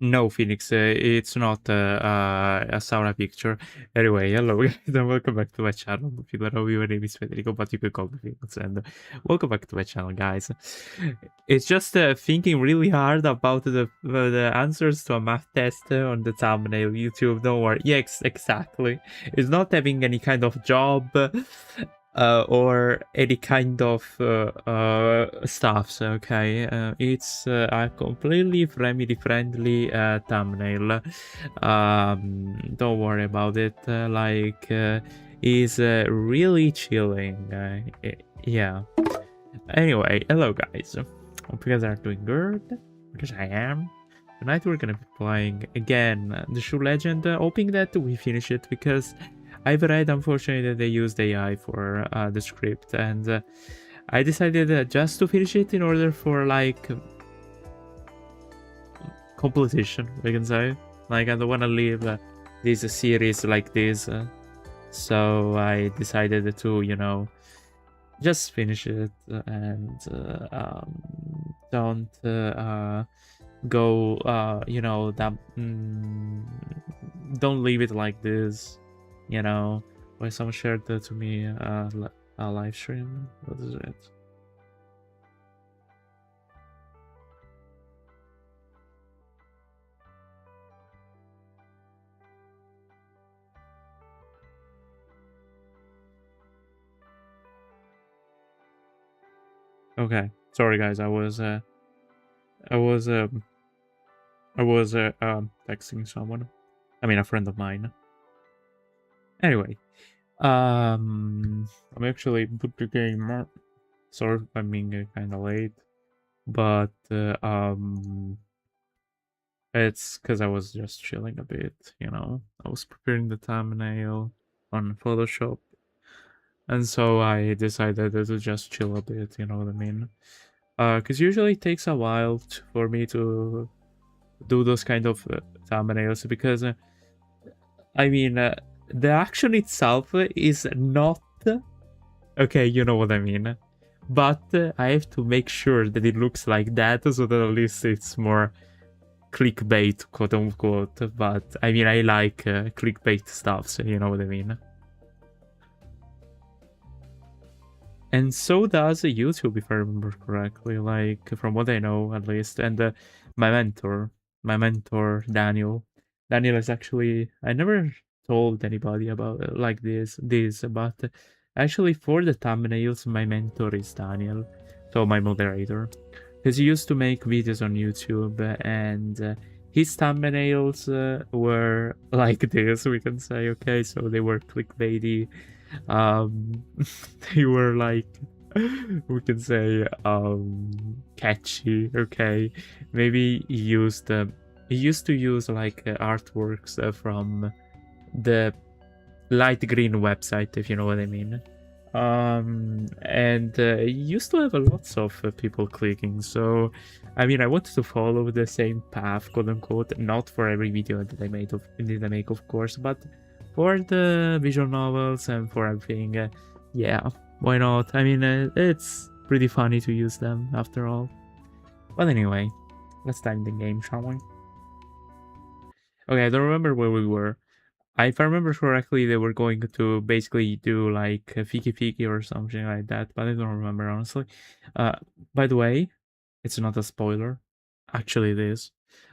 No, Phoenix, it's not a sauna picture. Anyway, hello guys, and welcome back to my channel. If you don't know me, my name is Federico, but you can call me Phoenix, and welcome back to my channel, guys. It's just thinking really hard about the answers to a math test on the thumbnail, YouTube, don't worry. Yeah, exactly. It's not having any kind of job, or any kind of stuffs. Okay, it's a completely family friendly thumbnail. Don't worry about it. Is really chilling. Yeah. Anyway, hello guys. Hope you guys are doing good, because I am. Tonight we're gonna be playing again the Shoe Legend, hoping that we finish it, because I've read, unfortunately, that they used AI for the script, and I decided just to finish it in order for, like, completion, we can say. Like, I don't want to leave this series like this, so I decided to, just finish it and don't go, don't leave it like this, why someone shared that to me a live stream. What is it? Okay, sorry guys, I was texting someone. I mean, a friend of mine. Anyway, I'm actually put the game. Sorry if I'm being kind of late, but it's because I was just chilling a bit. I was preparing the thumbnail on Photoshop, and so I decided to just chill a bit. You know what I mean? Because usually it takes a while for me to do those kind of thumbnails, because I mean, the action itself is not okay. You know what I mean? But I have to make sure that it looks like that, so that at least it's more clickbait, quote unquote. But I mean, I like clickbait stuff, so you know what I mean. And so does YouTube, if I remember correctly, like, from what I know at least. And my mentor Daniel is actually, I never told anybody about like this, but actually for the thumbnails, my mentor is Daniel, so my moderator, because he used to make videos on YouTube, and his thumbnails were like this, we can say. Okay, so they were clickbaity. um they were like, we can say, catchy. Okay, maybe he used to use like artworks from the light green website, if you know what I mean. And he used to have a lots of people clicking, so I mean, I wanted to follow the same path, quote unquote, not for every video that I make, of course, but for the visual novels and for everything. Yeah, why not? I mean, it's pretty funny to use them after all. But anyway, let's time the game, shall we? Okay, I don't remember where we were. If I remember correctly, they were going to basically do like a Fiki Fiki or something like that, but I don't remember, honestly. Uh, by the way, it's not a spoiler. Actually, it is.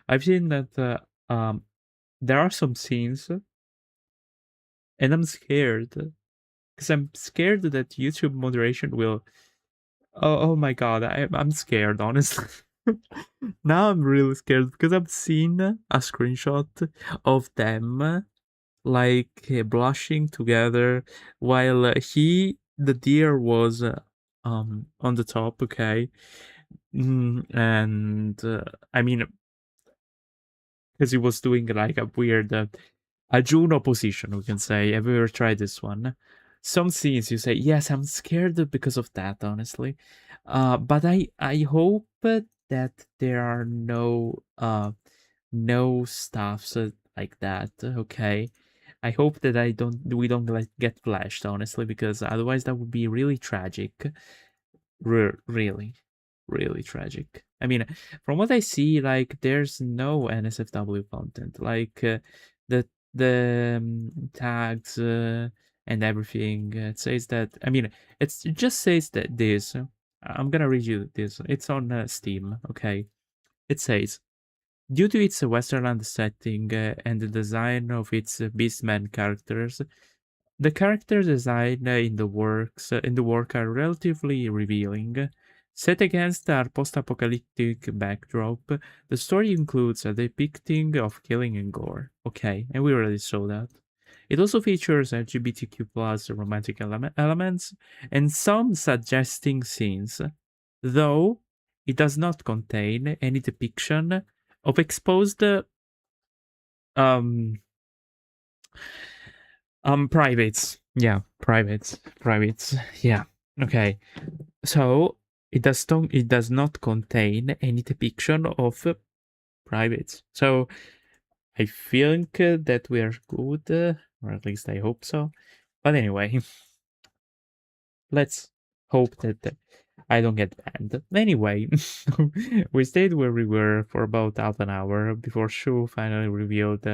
I've seen that there are some scenes, and I'm scared, because I'm scared that YouTube moderation will. Oh my god, I'm scared, honestly. Now I'm really scared, because I've seen a screenshot of them like blushing together, while the deer was on the top. Okay. And I mean, because he was doing like a weird a Juno position, we can say. Have you ever tried this one? Some scenes you say, yes, I'm scared because of that, honestly. But I hope that there are no stuffs like that. Okay, I hope that we don't like get flashed, honestly, because otherwise that would be really tragic. Really. really tragic. I mean, from what I see, like there's no NSFW content. Like the tags and everything. It says that. I mean, it just says that this. I'm gonna read you this. It's on Steam. Okay. It says, due to its Westernland setting and the design of its Beastman characters, the character design in the work are relatively revealing. Set against our post-apocalyptic backdrop, the story includes a depicting of killing and gore. Okay, and we already saw that. It also features LGBTQ plus romantic elements and some suggesting scenes, though it does not contain any depiction of exposed um privates. Yeah, privates. Yeah. Okay. So it does not contain any depiction of privates. So I think that we are good, or at least I hope so. But anyway, let's hope that I don't get banned. Anyway, we stayed where we were for about half an hour before Shu finally revealed.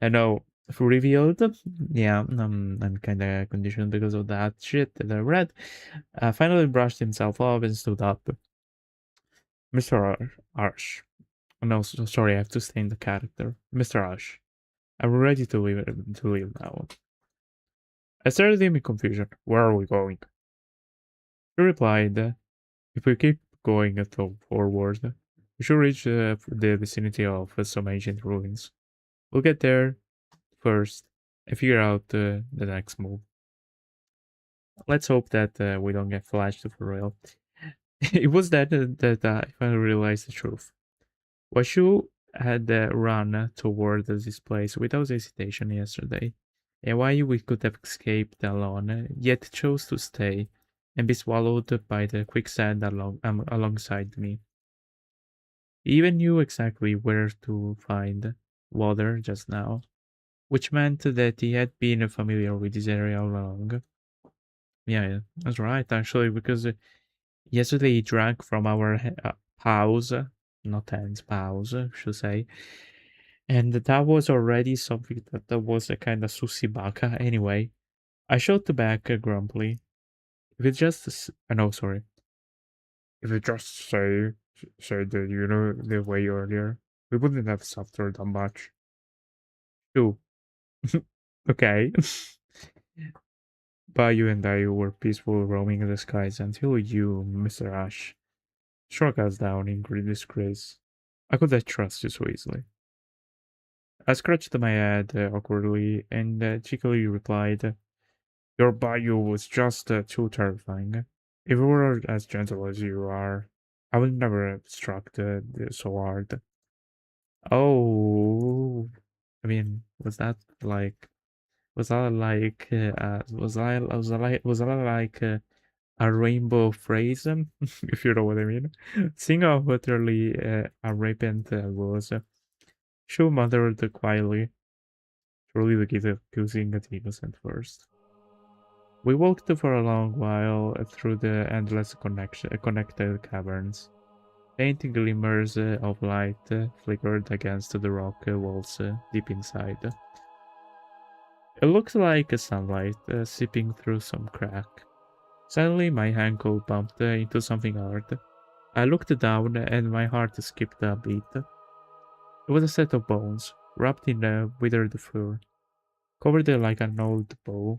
No, revealed. Yeah, I'm kind of conditioned because of that shit that I read. Finally brushed himself off and stood up. Mr. Arsh. No, sorry, I have to stay in the character. Mr. Arsh. I'm ready to leave now. I stared at him in confusion. Where are we going? He replied, if we keep going forward, we should reach the vicinity of some ancient ruins. We'll get there first and figure out the next move. Let's hope that we don't get flashed for real. It was that I finally realized the truth. Washu had run toward this place without hesitation yesterday, and why we could have escaped alone, yet chose to stay and be swallowed by the quicksand alongside me. He even knew exactly where to find water just now, which meant that he had been familiar with this area all along. Yeah, that's right, actually, because yesterday he drank from our house, not hands, house, I should say. And that was already something that was a kind of sushi baka. Anyway, I shot back grumpily. If it just, no, sorry. If it just said that you know the way earlier, we wouldn't have suffered that much. Too. Okay. But you and I were peaceful roaming in the skies until you, Mr. Ash, struck us down in great disgrace. I could not trust you so easily. I scratched my head awkwardly and cheekily replied, your bio was just too terrifying. If you were as gentle as you are, I would never have struck so hard. Oh, I mean, was that like a rainbow phrase, if you know what I mean? Seeing how utterly arrogant was, Shu muttered quietly, surely the gift of accusing the innocent first. We walked for a long while through the endless connected caverns. Faint glimmers of light flickered against the rock walls deep inside. It looked like sunlight seeping through some crack. Suddenly, my ankle bumped into something hard. I looked down and my heart skipped a beat. It was a set of bones, wrapped in withered fur, covered like an old bow.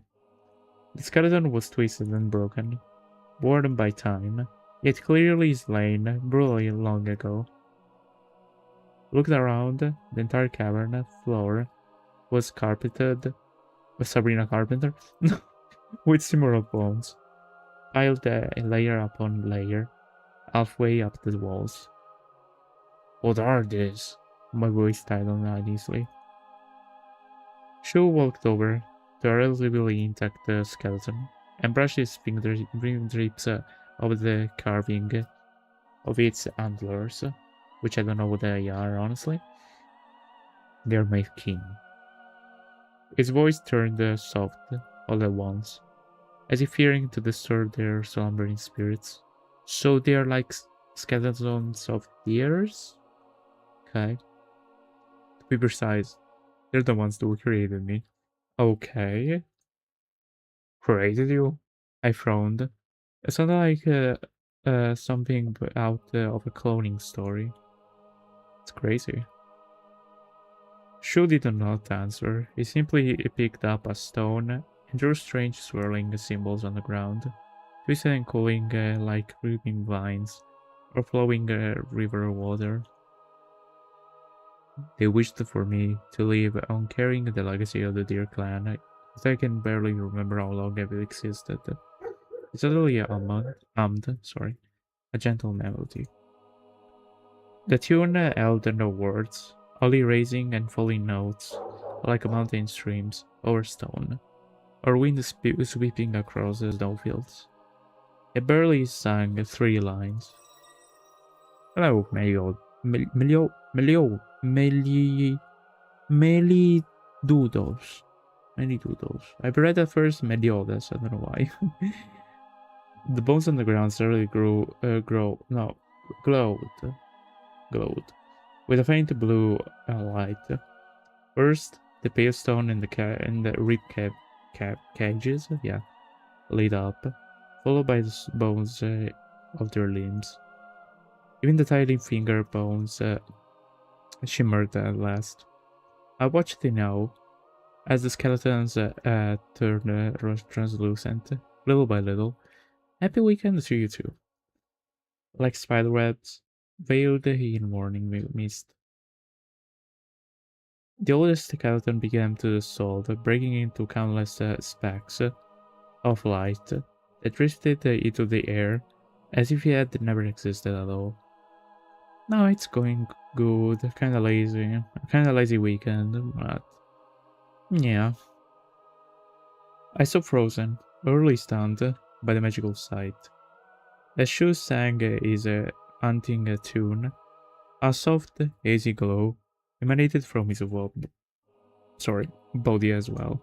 The skeleton was twisted and broken, worn by time, yet clearly slain brutally long ago. Looked around, the entire cavern floor was carpeted with Sabrina Carpenter with similar bones, piled layer upon layer, halfway up the walls. What are these? My voice died uneasily. Shu walked over to a relatively intact skeleton and brushed his fingertips over the carving of its antlers, which I don't know what they are, honestly. They're my king. His voice turned soft all at once, as if fearing to disturb their slumbering spirits. So they're like Skeletons of tears? Okay. To be precise, they're the ones who created me. Okay. Created you? I frowned. It sounded like something out of a cloning story. It's crazy. Shu did not answer. He simply picked up a stone and drew strange swirling symbols on the ground, twisted and cooling like creeping vines or flowing river water. They wished for me to live on carrying the legacy of the deer clan, but I can barely remember how long I've existed. It's suddenly a gentle melody. The tune held no words, only raising and falling notes, like mountain streams over stone, or wind sweeping across the snowfields. It barely sang 3 lines. Hello, Meli Doodles. Many doodles. I've read at first Meliodas, I don't know why. The bones on the ground suddenly glowed, with a faint blue light. First, the pale stone in the rib cages, yeah, lit up, followed by the bones of their limbs. Even the tiny finger bones shimmered at last. I watched it now, as the skeletons turned translucent, little by little. Happy weekend to you too. Like spiderwebs, veiled in morning mist. The oldest skeleton began to dissolve, breaking into countless specks of light that drifted into the air as if it had never existed at all. No, it's going good. Kinda lazy weekend, but yeah. I stood frozen, utterly stunned by the magical sight. As Shu sang his hunting tune, a soft, hazy glow emanated from his body as well.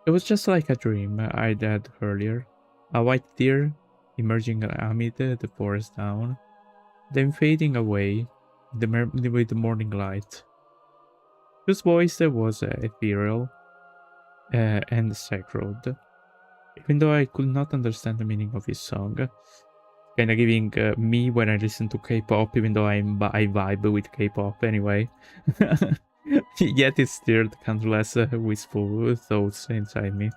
It was just like a dream I'd had earlier. A white deer emerging amid the forest town, then fading away with the morning light. His voice was ethereal and sacred, even though I could not understand the meaning of his song. Kinda giving me when I listen to K-pop, even though I vibe with K-pop anyway. Yet it stirred countless wistful thoughts inside me.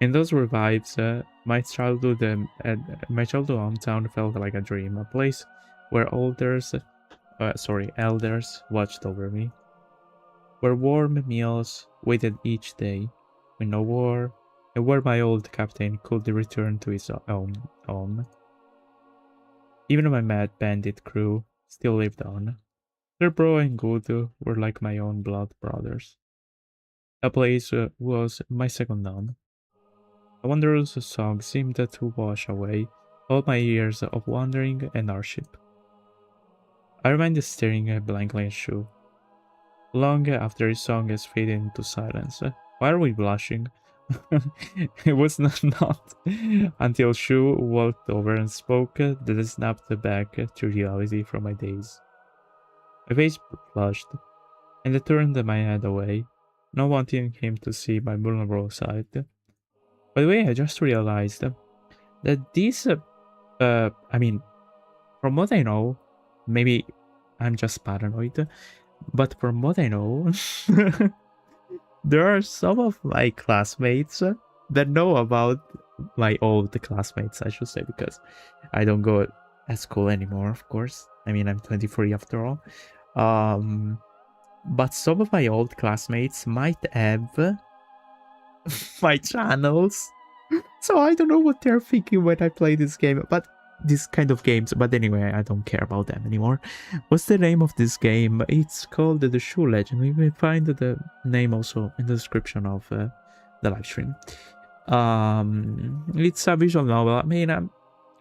In those revives, my childhood hometown felt like a dream, a place where elders watched over me, where warm meals waited each day, with no war, and where my old captain could return to his own home. Even my mad bandit crew still lived on. Their bro and Godu were like my own blood brothers. A place was my second home. A wondrous song seemed to wash away all my years of wandering and hardship. I remained staring blankly at Shu. Long after his song has faded into silence. Why are we blushing? It was not until Shu walked over and spoke that I snapped back to reality from my daze. My face flushed, and I turned my head away, not wanting him to see my vulnerable side. By the way, I just realized that this, from what I know, maybe I'm just paranoid, but from what I know, there are some of my classmates that know about my old classmates, I should say, because I don't go at school anymore, of course. I mean, I'm 23 after all. But some of my old classmates might have my channels. So I don't know what they're thinking when I play this game, but this kind of games. But anyway, I don't care about them anymore. What's the name of this game? It's called The Shoe Legend. You may find the name also in the description of the live stream. It's a visual novel. I mean, I'm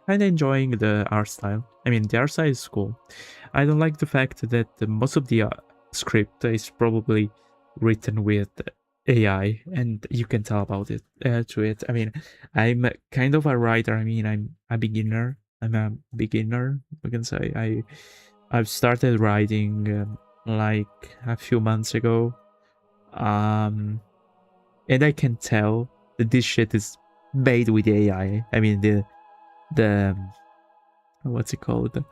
kind of enjoying the art style. I mean, the art style is cool. I don't like the fact that most of the script is probably written with AI, and you can tell about it to it. I mean, I'm kind of a writer. I mean, I'm a beginner. We can say. I've started writing like a few months ago, and I can tell that this shit is made with AI. I mean, the what's it called?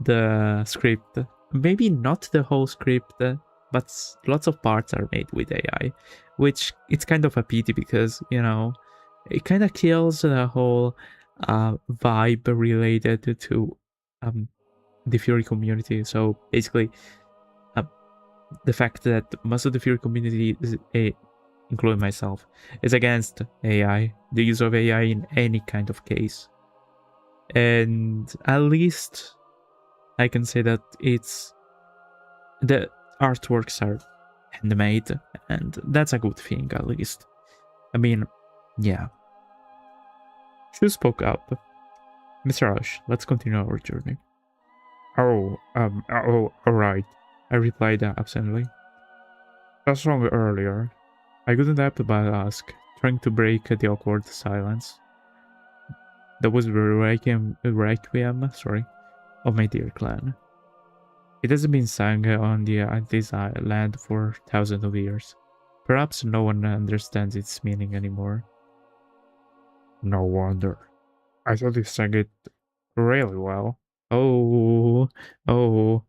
The script. Maybe not the whole script, but lots of parts are made with AI, which it's kind of a pity because, you know, it kind of kills the whole vibe related to the Fury community. So basically, uh, the fact that most of the Fury community, including myself, is against AI, the use of AI in any kind of case. And at least I can say that the artworks are handmade, and that's a good thing, at least. I mean, yeah. Shu spoke up. Mr. Rush, let's continue our journey. Alright, I replied absently. Just wrong earlier. I couldn't help but ask, trying to break the awkward silence. That was the requiem, of my dear clan. It hasn't been sung on this land for thousands of years. Perhaps no one understands its meaning anymore. No wonder. I thought you sang it really well. Oh, oh.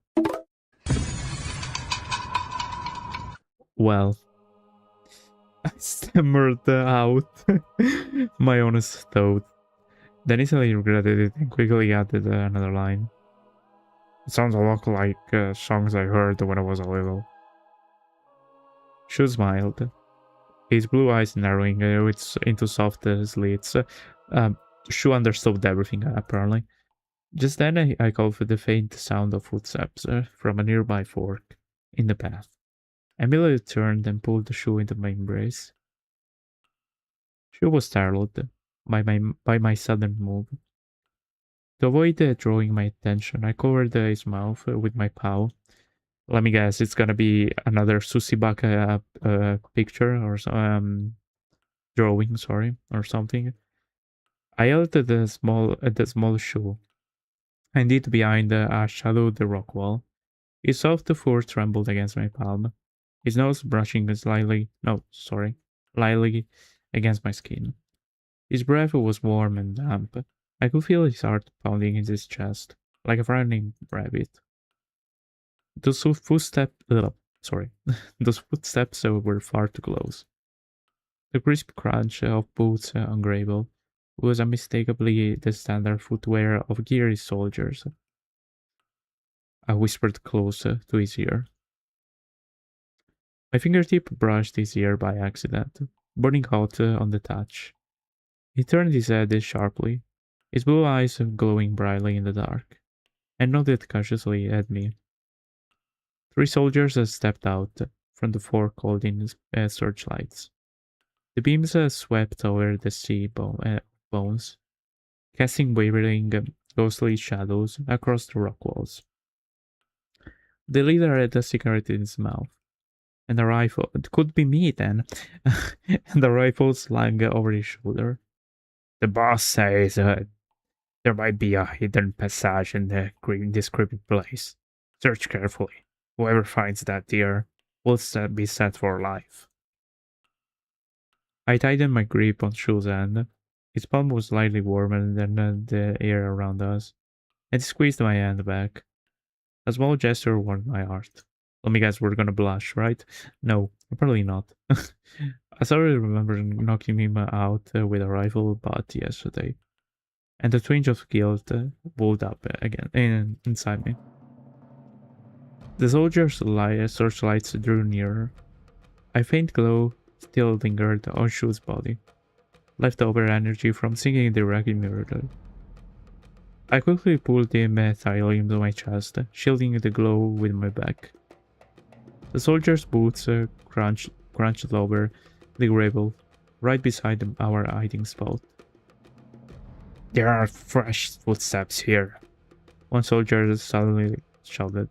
Well, I stammered out my honest thought. Then instantly regretted it and quickly added another line. It sounds a lot like songs I heard when I was a little. Shu smiled, his blue eyes narrowing into soft slits. Shu understood everything, apparently. Just then I called for the faint sound of footsteps from a nearby fork in the path. Emily turned and pulled the Shu into my embrace. Shu was startled by my sudden move. To avoid drawing my attention, I covered his mouth with my paw. Let me guess, it's gonna be another Susibaka picture or drawing, sorry, or something. I yelled at the small Shu, and hid behind a shadowed rock wall. His soft fur trembled against my palm, his nose brushing lightly against my skin. His breath was warm and damp. I could feel his heart pounding in his chest, like a frightening rabbit. Those footsteps, those footsteps were far too close. The crisp crunch of boots on gravel was unmistakably the standard footwear of geary soldiers. I whispered close to his ear. My fingertip brushed his ear by accident, burning hot on the touch. He turned his head sharply, his blue eyes glowing brightly in the dark, and nodded cautiously at me. 3 soldiers stepped out from the 4 golden searchlights. The beams swept over the bones, casting wavering, ghostly shadows across the rock walls. The leader had a cigarette in his mouth, and a rifle. It could be me then, and a rifle slung over his shoulder. The boss says there might be a hidden passage in this creepy place. Search carefully. Whoever finds that deer will be set for life. I tightened my grip on Shu's hand. His palm was slightly warmer than the air around us, and he squeezed my hand back. A small gesture warmed my heart. Let me guess, we're gonna blush, right? No, probably not. I suddenly remember knocking him out with a rifle butt yesterday, and a twinge of guilt welled up again inside me. The soldiers' searchlights drew nearer. A faint glow still lingered on Shu's body, leftover energy from sinking directly murdered. I quickly pulled him tightly into my chest, shielding the glow with my back. The soldier's boots crunched over the gravel, right beside our hiding spot. There are fresh footsteps here, one soldier suddenly shouted.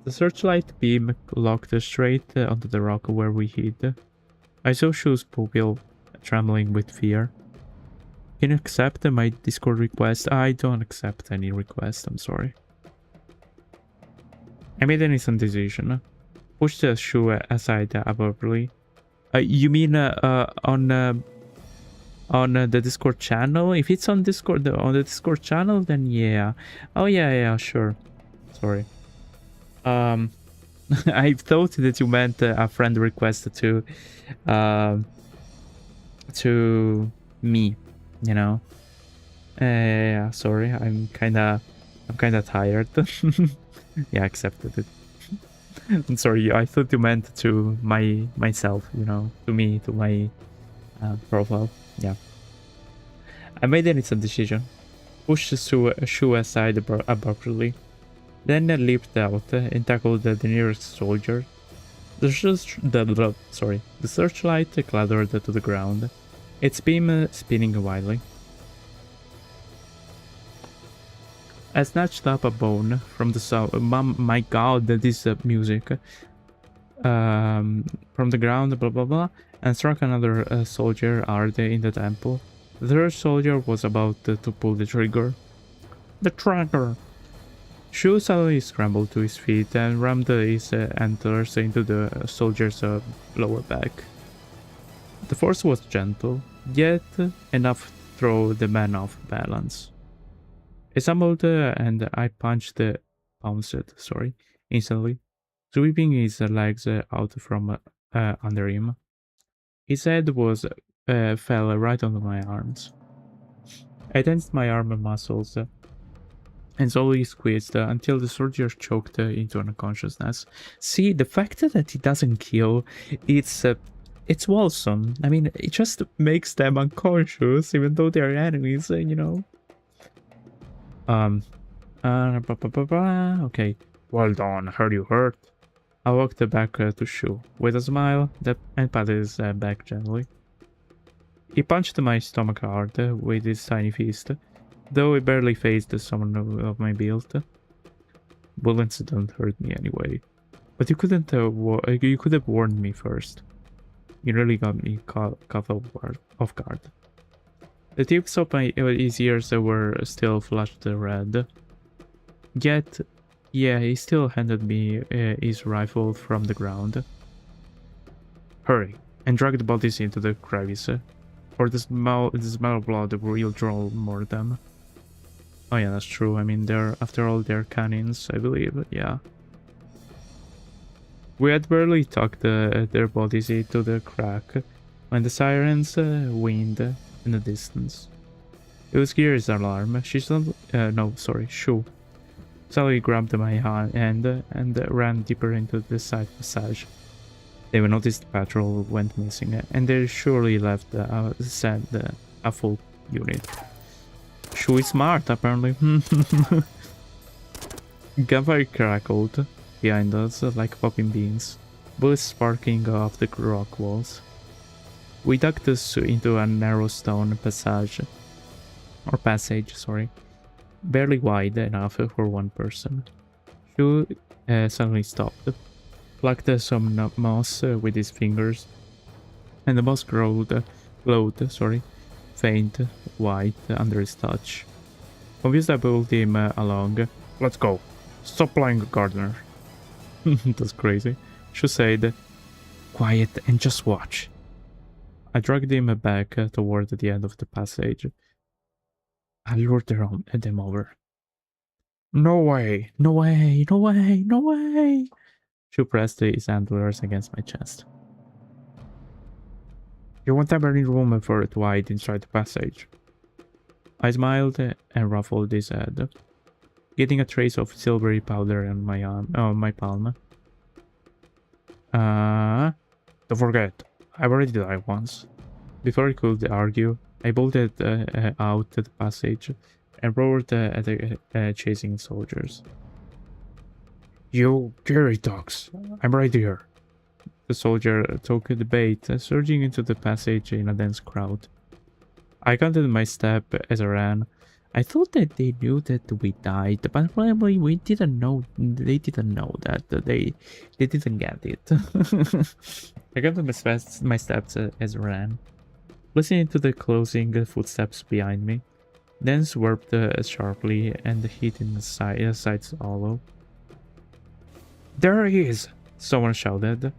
The searchlight beam locked straight onto the rock where we hid. I saw Shu's pupil trembling with fear. Can you accept my Discord request? I don't accept any request, I'm sorry. I made an instant decision. Push the Shu aside abruptly. You mean on the Discord channel? If it's on Discord, on the Discord channel, then yeah. Oh yeah, sure. Sorry. I thought that you meant a friend request to me, you know. Yeah, sorry. I'm kinda tired. Yeah, accepted it. I'm sorry. I thought you meant to myself, you know, to me, to my profile. Yeah. I made an instant decision. Pushed the Shu aside abruptly. Then leaped out and tackled the nearest soldier. The searchlight clattered to the ground, its beam spinning wildly. I snatched up a bone from the sound. My god, this music. From the ground, blah blah blah, and struck another soldier hard in the temple. The third soldier was about to pull the trigger. The trigger! Shu suddenly scrambled to his feet and rammed his antlers into the soldier's lower back. The force was gentle, yet enough to throw the man off balance. He stumbled and I pounced, instantly, sweeping his legs out from under him. His head fell right onto my arms. I tensed my arm muscles and slowly squeezed until the soldier choked into unconsciousness. See, the fact that he doesn't kill, it's wholesome. I mean, it just makes them unconscious, even though they're enemies, you know. Okay. Well done, heard you hurt. I walked back to Shu with a smile and patted his back gently. He punched my stomach hard with his tiny fist, though he barely phased someone of my build. Bullets don't hurt me anyway. But you could have warned me first. You really got me caught off guard. The tips of his ears were still flushed red. Yet, yeah, he still handed me his rifle from the ground. Hurry, and drag the bodies into the crevice, or the smell of blood will draw more of them. Oh yeah, that's true. I mean, after all, they're cannons, I believe. Yeah. We had barely tucked their bodies into the crack when the sirens whined in the distance. It was Gear's alarm. Shu suddenly grabbed my hand and ran deeper into the side passage. They noticed the patrol went missing, and they surely left a full unit. Shu is smart, apparently. Gunfire crackled behind us like popping beans, bullets sparking off the rock walls. We ducked into a narrow stone passage, barely wide enough for one person. Shu suddenly stopped, plucked some moss with his fingers, and the moss glowed, faint white under his touch. Confused, I pulled him along. Let's go. Stop playing gardener. That's crazy. Shu said, quiet and just watch. I dragged him back toward the end of the passage. I lured them over. No way, no way, no way, no way. Shu pressed his antlers against my chest. You won't have any room for it wide inside the passage. I smiled and ruffled his head, getting a trace of silvery powder on my palm. Don't forget, I've already died once. Before he could argue, I bolted out the passage and roared at the chasing soldiers. You Gary dogs, I'm right here. The soldier took the bait, surging into the passage in a dense crowd. I counted my step as I ran, I thought that they knew that we died, but probably we didn't know. They didn't know that. They didn't get it. I got my steps as I ran, listening to the closing footsteps behind me. Then swerved sharply and hit in the side's hollow. There he is! Someone shouted,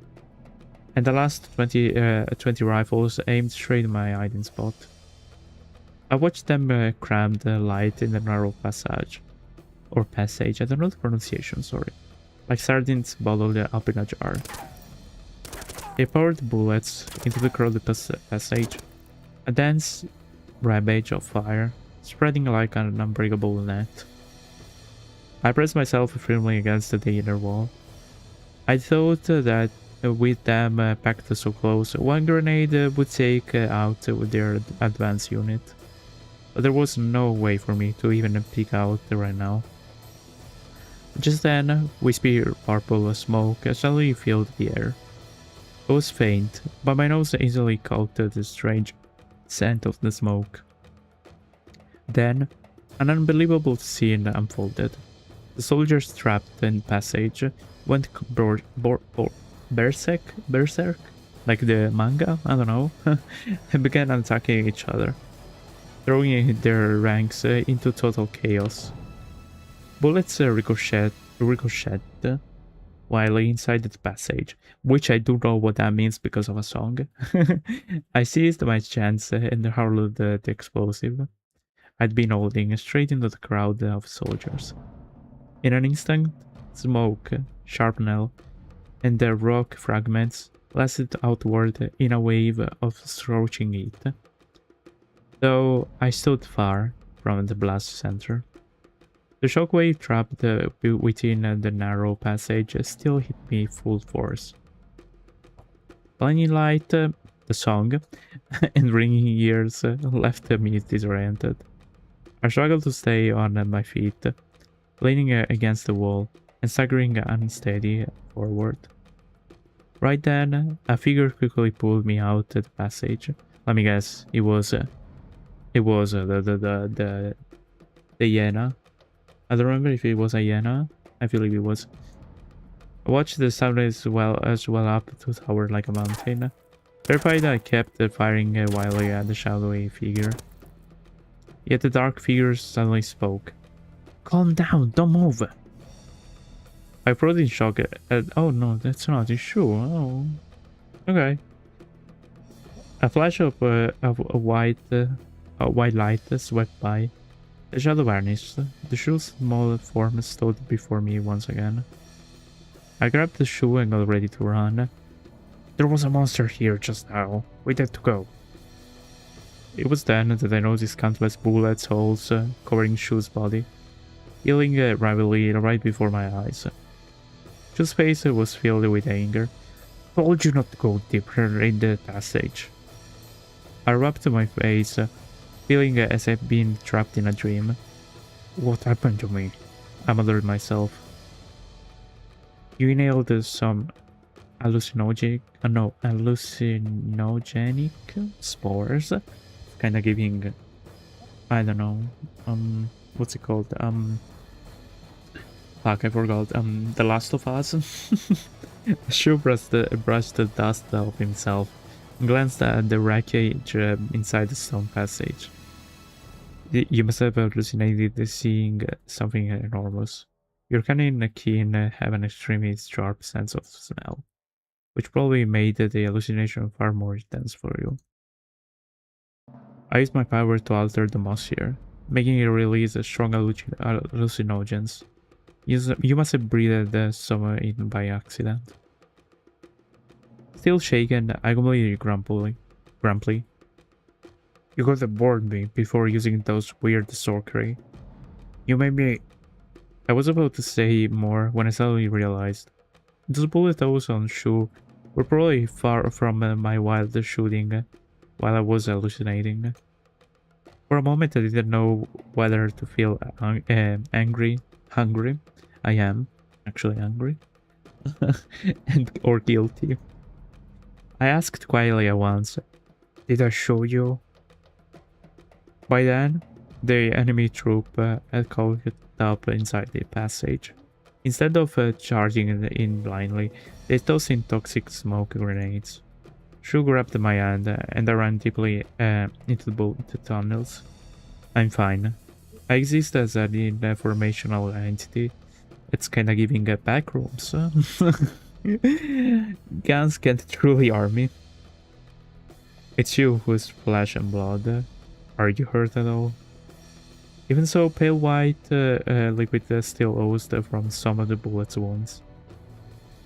and the last 20 rifles aimed straight at my hiding spot. I watched them cram the light in the narrow passage. Or passage, I don't know the pronunciation, sorry. Like sardines bottled up in a jar. They poured bullets into the crowded passage. A dense ravage of fire, spreading like an unbreakable net. I pressed myself firmly against the inner wall. I thought that with them packed so close, one grenade would take out their advance unit. But there was no way for me to even peek out right now. Just then, wispy purple smoke suddenly filled the air. It was faint, but my nose easily caught the strange scent of the smoke. Then, an unbelievable scene unfolded. The soldiers trapped in the passage went berserk, like the manga, I don't know, and began attacking each other, throwing their ranks into total chaos. Bullets ricocheted while inside the passage, which I do know what that means because of a song. I seized my chance and hurled the explosive I'd been holding straight into the crowd of soldiers. In an instant, smoke, shrapnel, and the rock fragments blasted outward in a wave of scorching heat. Though I stood far from the blast center, the shockwave trapped within the narrow passage still hit me full force. Blinding light, the song, and ringing ears left me disoriented. I struggled to stay on my feet, leaning against the wall and staggering unsteady forward. Right then, a figure quickly pulled me out the passage. Let me guess, it was the hyena. I don't remember if it was a hyena. I believe it was. I watched the sound as well up to tower like a mountain. Terrified, I kept firing while I had the shadowy figure. Yet the dark figure suddenly spoke. Calm down, don't move. I froze in shock. Oh no, that's not his shoe. Oh, okay. A flash of a white light swept by. The shadow vanished. The shoe's small form stood before me once again. I grabbed the shoe and got ready to run. There was a monster here just now. We had to go. It was then that I noticed countless bullet holes covering Shu's body, healing rapidly right before my eyes. Shu's face was filled with anger. Told you not to go deeper in the passage. I rubbed my face, feeling as if being trapped in a dream. What happened to me? I muttered myself. You inhaled some hallucinogenic spores, kind of giving, I don't know, what's it called? Fuck, I forgot. The Last of Us. Shu brushed the dust off himself, and glanced at the wreckage inside the stone passage. You must have hallucinated seeing something enormous. Your canine keen have an extremely sharp sense of smell, which probably made the hallucination far more intense for you. I used my power to alter the atmosphere, making it release strong hallucinogens. You must have breathed some in by accident. Still shaken, I completely grumpy. You could have warned me before using those weird sorcery. You made me... I was about to say more when I suddenly realized those bullet holes on Shu were probably far from my wild shooting while I was hallucinating. For a moment I didn't know whether to feel hungry. I am actually hungry. or guilty. I asked quietly at once, did I show you? By then, The enemy troop had caught up inside the passage. Instead of charging in blindly, they tossed in toxic smoke grenades. Shu grabbed my hand and I ran deeply into the tunnels. I'm fine. I exist as an informational entity. It's kinda giving back rooms. Guns can't truly harm me. It's you who's flesh and blood. Are you hurt at all? Even so, pale white liquid still oozed from some of the bullet's wounds.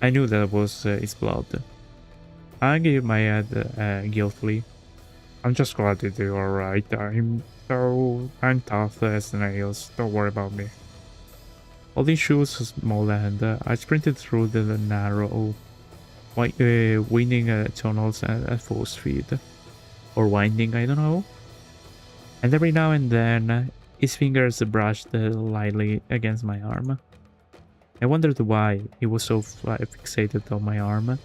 I knew that was his blood. I gave my head guiltily. I'm just glad that you're alright. I'm tough as nails. Don't worry about me. Holding Shu's small hand, I sprinted through the narrow, winding tunnels at full speed. Or winding, I don't know. And every now and then, his fingers brushed lightly against my arm. I wondered why he was so fixated on my arm.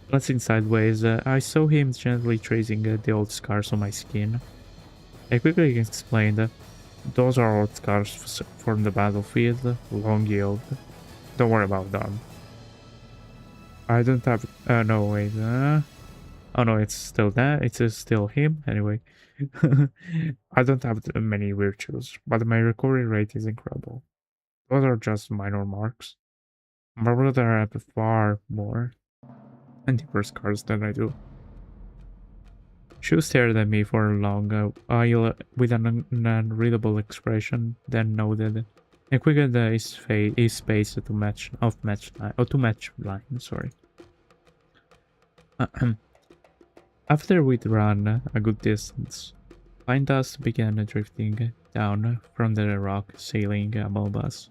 Glancing sideways, I saw him gently tracing the old scars on my skin. I quickly explained, those are old scars from the battlefield, long healed. Don't worry about them. I don't have... no, wait. Oh no, it's still that. It's still him. Anyway. I don't have many virtues, but my recovery rate is incredible. Those are just minor marks. My brother had far more and deeper scars than I do. Shu stared at me for a long while with an unreadable expression, then nodded and quickened his pace to match line. Sorry. After we'd run a good distance, fine dust began drifting down from the rock sailing above us.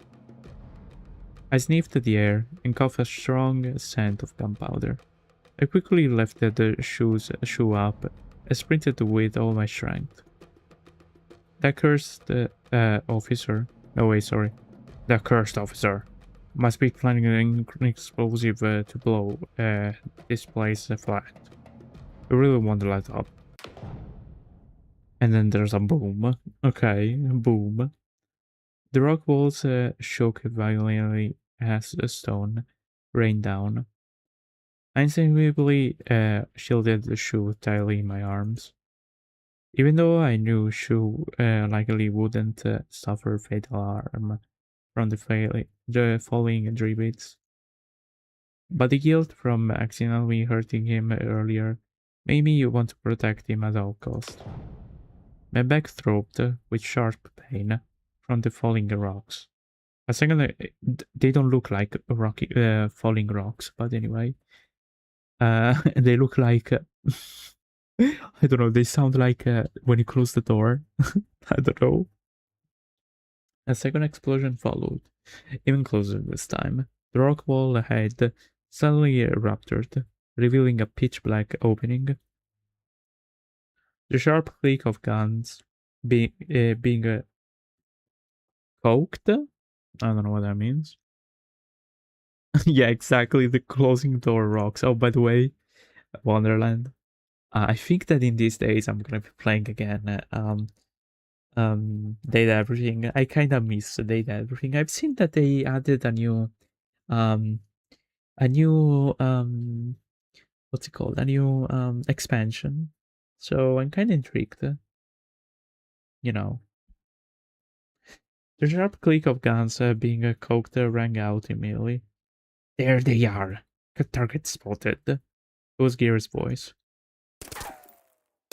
I sniffed the air and coughed a strong scent of gunpowder. I quickly lifted the shoe up and sprinted with all my strength. That cursed officer... No, wait, sorry. The cursed officer must be planning an explosive to blow this place flat. I really want to let up. And then there's a boom. Okay, boom. The rock walls shook violently as a stone rained down. I instinctively shielded the shoe tightly in my arms. Even though I knew Shu likely wouldn't suffer fatal harm from the falling dribblets. But the guilt from accidentally hurting him earlier made me want to protect him at all costs. My back throbbed with sharp pain from the falling rocks. A second, they don't look like falling rocks, but anyway. They look like... I don't know, they sound like when you close the door. I don't know. A second explosion followed, even closer this time. The rock wall ahead suddenly erupted, revealing a pitch-black opening. The sharp click of guns being coked? I don't know what that means. Yeah, exactly, the closing door rocks. Oh, by the way, Wonderland. I think that in these days I'm gonna be playing again Data Everything. I kind of miss Data Everything. I've seen that they added um a new what's it called, a new expansion, so I'm kind of intrigued, you know. The sharp click of guns being coked rang out immediately. There they are. Target spotted. It was Gear's voice.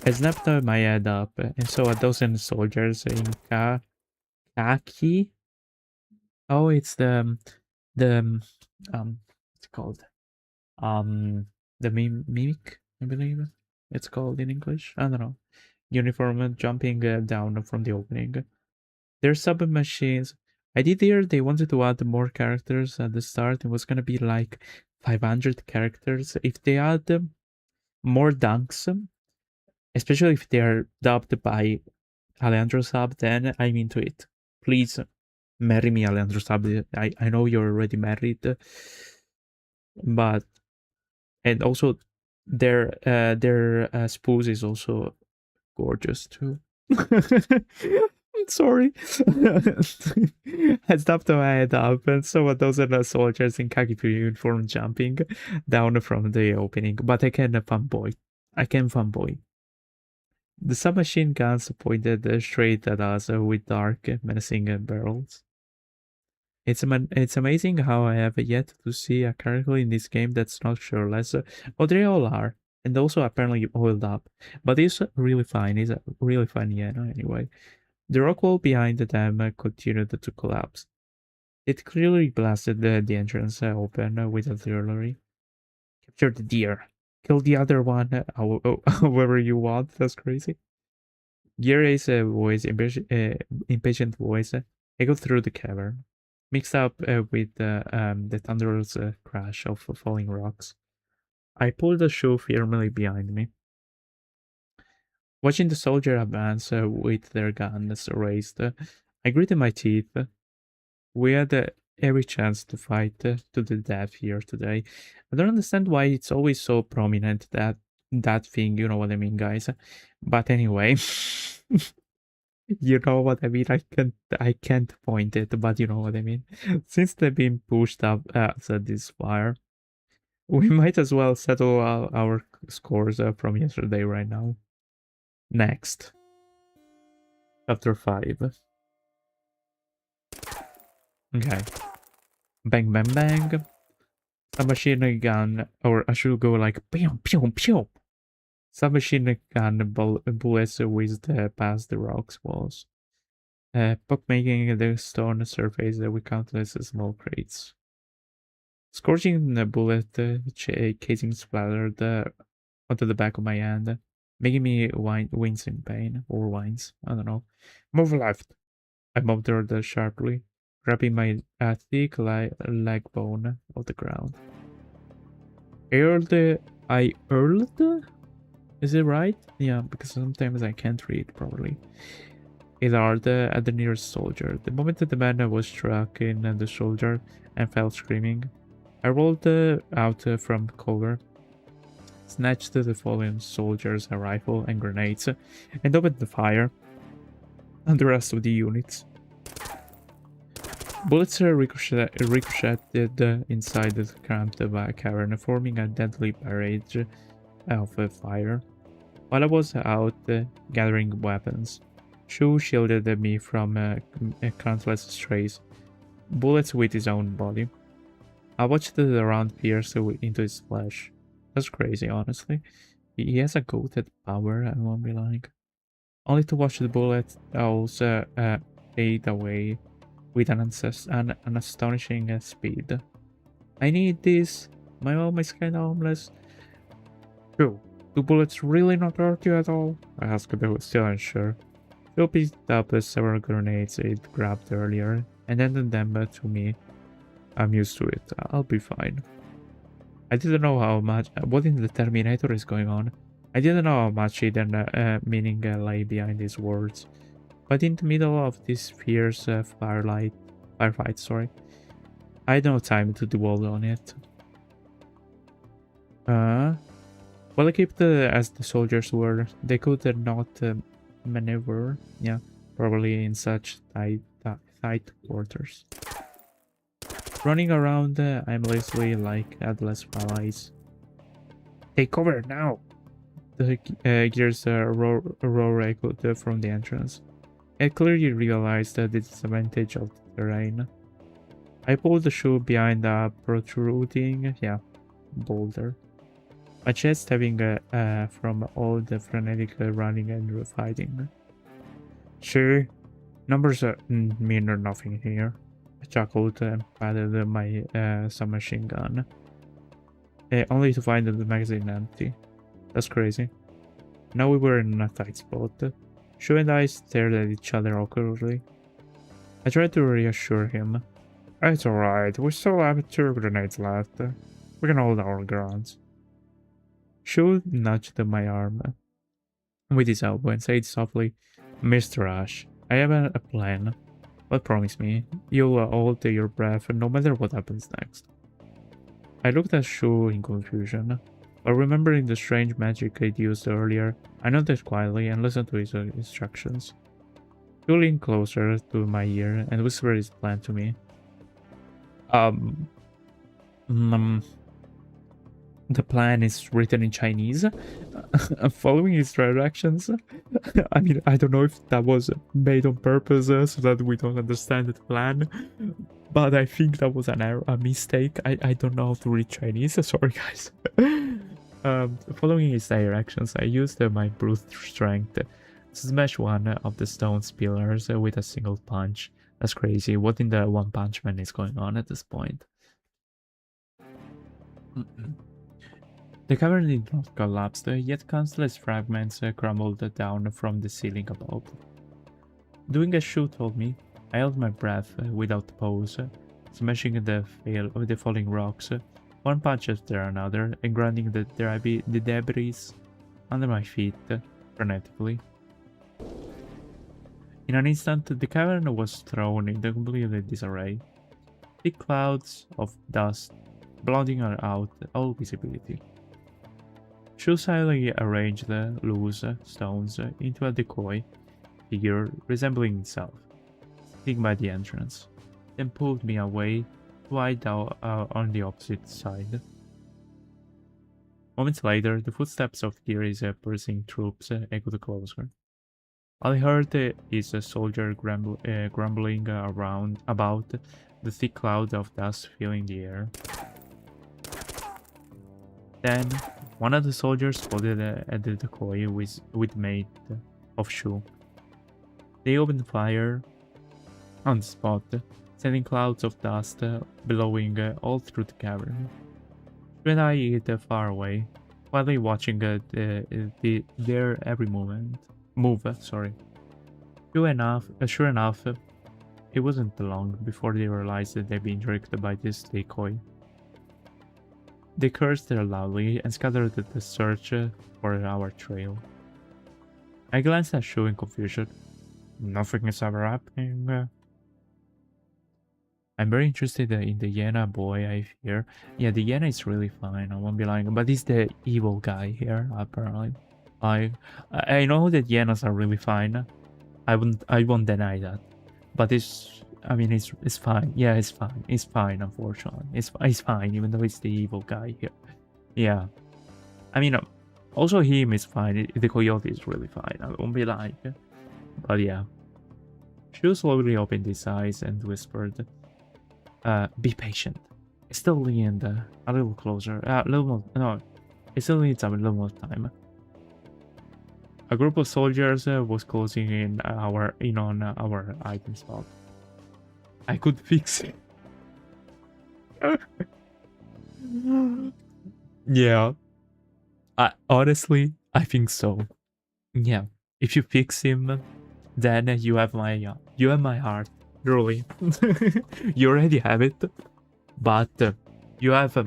I snapped my head up and saw a dozen soldiers in khaki. Oh, it's the what's it called? The mimic, I believe it's called in English. I don't know. Uniform jumping down from the opening. Their submachines. I did hear they wanted to add more characters at the start. It was gonna be like 500 characters. If they add more dunks, especially if they are dubbed by Alejandro Sab, then I'm into it. Please marry me, Alejandro Sab. I know you're already married, but and also their spouse is also gorgeous too. Sorry. I stopped my head up and saw a dozen soldiers in khaki uniform jumping down from the opening, but I can fanboy. The submachine guns pointed straight at us with dark, menacing barrels. It's amazing how I have yet to see a character in this game that's not shirtless. Well, they all are, and also apparently oiled up. But it's really fine. It's really fun, yeah. No, anyway, the rock wall behind them continued to collapse. It clearly blasted the entrance open with artillery. Capture the deer. Kill the other one, however you want. That's crazy. Garay's impatient voice echoed through the cavern, mixed up with the thunderous crash of falling rocks. I pulled the shoe firmly behind me. Watching the soldier advance with their guns raised, I gritted my teeth. We had every chance to fight to the death here today. I don't understand why it's always so prominent, that thing, you know what I mean, guys. But anyway, you know what I mean. I can't point it, but you know what I mean. Since they've been pushed up this fire, we might as well settle our scores from yesterday right now. Next, chapter 5. Okay. Bang, bang, bang. Submachine gun, or I should go like pew, pew, pew. Submachine gun bullets whizzed past the rocks walls, puck making the stone surface with countless small crates. Scorching bullet casing splattered onto the back of my hand, making me wince in pain, or whines, I don't know. Move left, I muttered sharply, grabbing my thick leg bone off the ground. I hurled? Is it right? Yeah, because sometimes I can't read properly. It hurled at the nearest soldier. The moment that the man was struck in the shoulder and fell screaming, I rolled out from cover, snatched the fallen soldier's rifle and grenades, and opened the fire on the rest of the units. Bullets ricocheted inside the cramped cavern, forming a deadly barrage of fire. While I was out gathering weapons, Shu shielded me from countless strays, bullets with his own body. I watched the round pierce into his flesh. That's crazy, honestly. He has a goated power, I won't be lying. Only to watch the bullet also fade away with an astonishing speed. I need this. My mom is kinda homeless. Shu, do bullets really not hurt you at all? I asked, still unsure. Phil picked up several grenades he'd grabbed earlier and handed them to me. I'm used to it. I'll be fine. I didn't know how much. What in the Terminator is going on? I didn't know how much hidden meaning lay behind these words. But in the middle of this fierce firefight, sorry, I had no time to dwell on it. Well equipped as the soldiers were, they could not maneuver, yeah, probably in such tight quarters. Running around aimlessly like headless allies. Take cover now! The gears roar echoed from the entrance. I clearly realized the disadvantage of the terrain. I pulled the shoe behind a protruding, boulder. My chest having from all the frenetic running and fighting. Sure, numbers mean nothing here. I chuckled and patted my submachine gun, only to find the magazine empty. That's crazy. Now we were in a tight spot. Shu and I stared at each other awkwardly. I tried to reassure him. It's alright, we still have 2 grenades left. We can hold our grounds. Shu nudged my arm with his elbow and said softly, Mr. Ash, I have a plan. But promise me, you'll hold your breath no matter what happens next. I looked at Shu in confusion, but remembering the strange magic he'd used earlier, I nodded quietly and listened to his instructions. He leaned closer to my ear and whispered his plan to me. Um, mm, the plan is written in Chinese. I'm following his directions. I mean, I don't know if that was made on purpose so that we don't understand the plan, but I think that was an error, a mistake. I don't know how to read Chinese. Sorry, guys. Following his directions, I used my brute strength to smash one of the stone's pillars with a single punch. That's crazy. What in the One Punch Man is going on at this point? The cavern did not collapse, yet countless fragments crumbled down from the ceiling above. Doing as Shu told me, I held my breath without pause, smashing the falling rocks, one punch after another, and grinding the debris under my feet frenetically. In an instant, the cavern was thrown into complete disarray. Thick clouds of dust blotting out all visibility. Shu silently arranged the loose stones into a decoy figure resembling itself, sitting by the entrance, then pulled me away to hide on the opposite side. Moments later, the footsteps of Kiri's pursuing troops echoed closer. All I heard is a soldier grumbling around about the thick cloud of dust filling the air. Then, one of the soldiers spotted at the decoy with mate of Shu. They opened fire on the spot, sending clouds of dust billowing all through the cavern. Shu and I hid far away, quietly watching their every move. Sure enough, it wasn't long before they realized that they'd been tricked by this decoy. They cursed loudly and scattered the search for our trail. I glanced at Shu in confusion. Nothing is ever happening. I'm very interested in the Yena boy, I fear. Yeah, the Yena is really fine, I won't be lying. But he's the evil guy here, apparently. I know that Yenas are really fine. I won't deny that. But it's fine. Yeah, it's fine. It's fine, unfortunately. It's fine, even though it's the evil guy here. Yeah. I mean, also him is fine. The coyote is really fine. I won't be lying. But yeah. Shu slowly opened his eyes and whispered, be patient. It still needs a little closer. It still needs a little more time. A group of soldiers was closing in on our item spot. I could fix it. Yeah. Honestly, I think so. Yeah. If you fix him, then you have my heart. Really. You already have it, but you have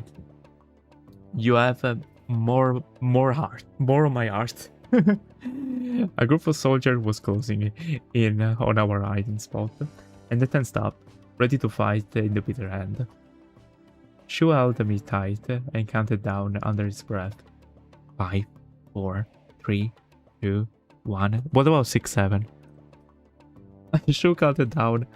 more heart, more of my heart. A group of soldiers was closing in on our hiding spot, and the 10 stopped, ready to fight in the bitter end. Shu held me tight and counted down under his breath. 5, 4, 3, 2, 1. What about 6, 7? Shu counted down.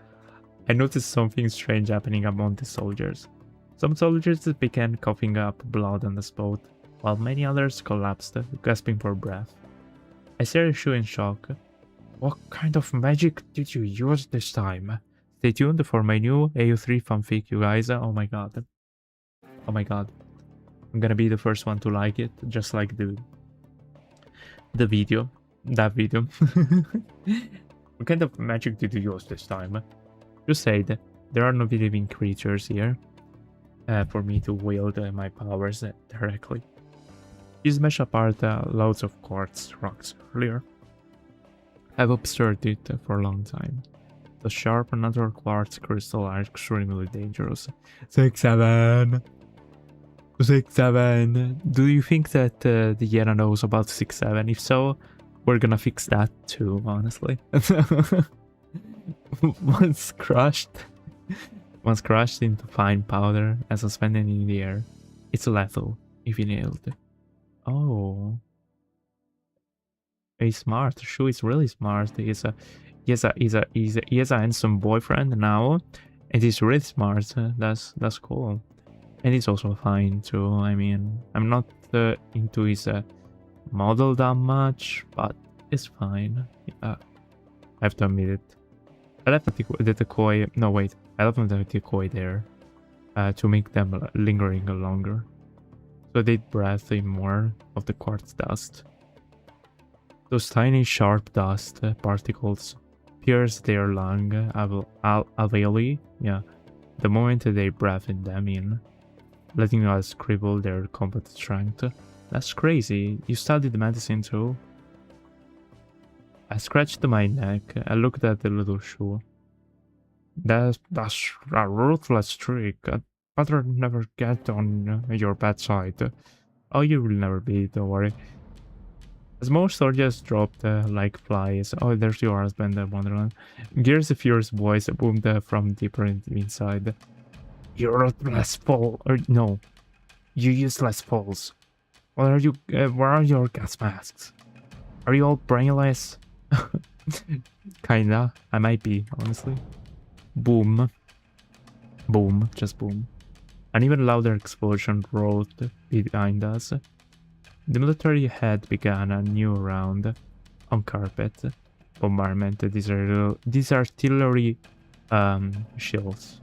I noticed something strange happening among the soldiers. Some soldiers began coughing up blood on the spot, while many others collapsed, gasping for breath. I stared at Shu in shock. What kind of magic did you use this time? Stay tuned for my new AU3 fanfic, you guys. Oh my god. Oh my god. I'm gonna be the first one to like it, just like the video. That video. What kind of magic did you use this time? You said there are no living creatures here for me to wield my powers directly. You smashed apart loads of quartz rocks earlier. I've observed it for a long time. The sharp and natural quartz crystal are extremely dangerous. 6-7. 6-7. Do you think that the Yena knows about 6-7? If so, we're gonna fix that too, honestly. Once crushed into fine powder and suspended in the air, it's lethal if inhaled. Oh, he's smart. Shu is really smart. He has a handsome boyfriend now, and he's really smart. That's cool. And he's also fine too. I mean, I'm not into his model that much, but it's fine. I have to admit it. I left the decoy. No, wait. I left the decoy there to make them lingering longer, so they breathe in more of the quartz dust. Those tiny, sharp dust particles pierce their lung alveoli. Yeah, the moment they breathe them in, letting us cripple their combat strength. That's crazy. You studied medicine too? I scratched my neck. I looked at the little shoe. That's a ruthless trick. I'd rather never get on your bad side. Oh, you will never be, don't worry. As more soldiers dropped like flies. Oh, there's your husband, Wonderland. Gears' fierce voice boomed from deeper inside. You ruthless fool. Or no, you useless fools. Where are your gas masks? Are you all brainless? Kinda. I might be, honestly. Boom. Boom. Just boom. An even louder explosion roared behind us. The military had begun a new round on carpet bombardment. These artillery shells.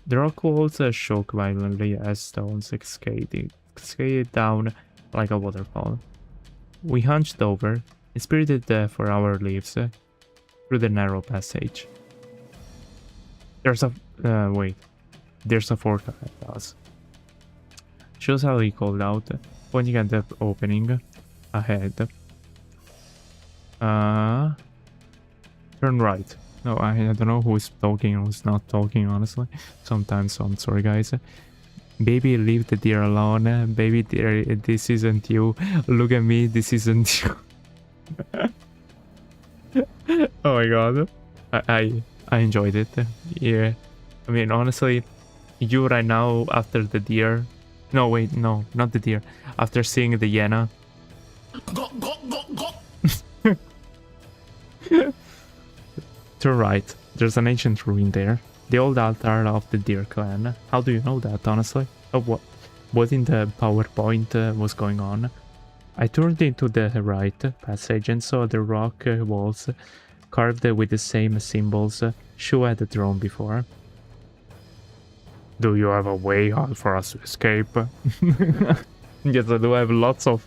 The rock walls shook violently as stones cascaded down like a waterfall. We hunched over, spirited for our lives through the narrow passage. There's a wait. There's a fork ahead of us. Shows how he called out, pointing at the opening ahead. Turn right. No, I don't know who's talking and who's not talking, honestly. Sometimes, so I'm sorry, guys. Baby, leave the deer alone. Baby, deer, this isn't you. Look at me, this isn't you. Oh my god. I enjoyed it. Yeah. I mean, honestly, you right now, after the deer... No, wait, no, not the deer. After seeing the hyena... To right, there's an ancient ruin there. The old altar of the deer clan. How do you know that, honestly? Oh, what in the PowerPoint was going on? I turned into the right passage and saw the rock walls carved with the same symbols Shu had drawn before. Do you have a way out for us to escape? Yes, I do have lots of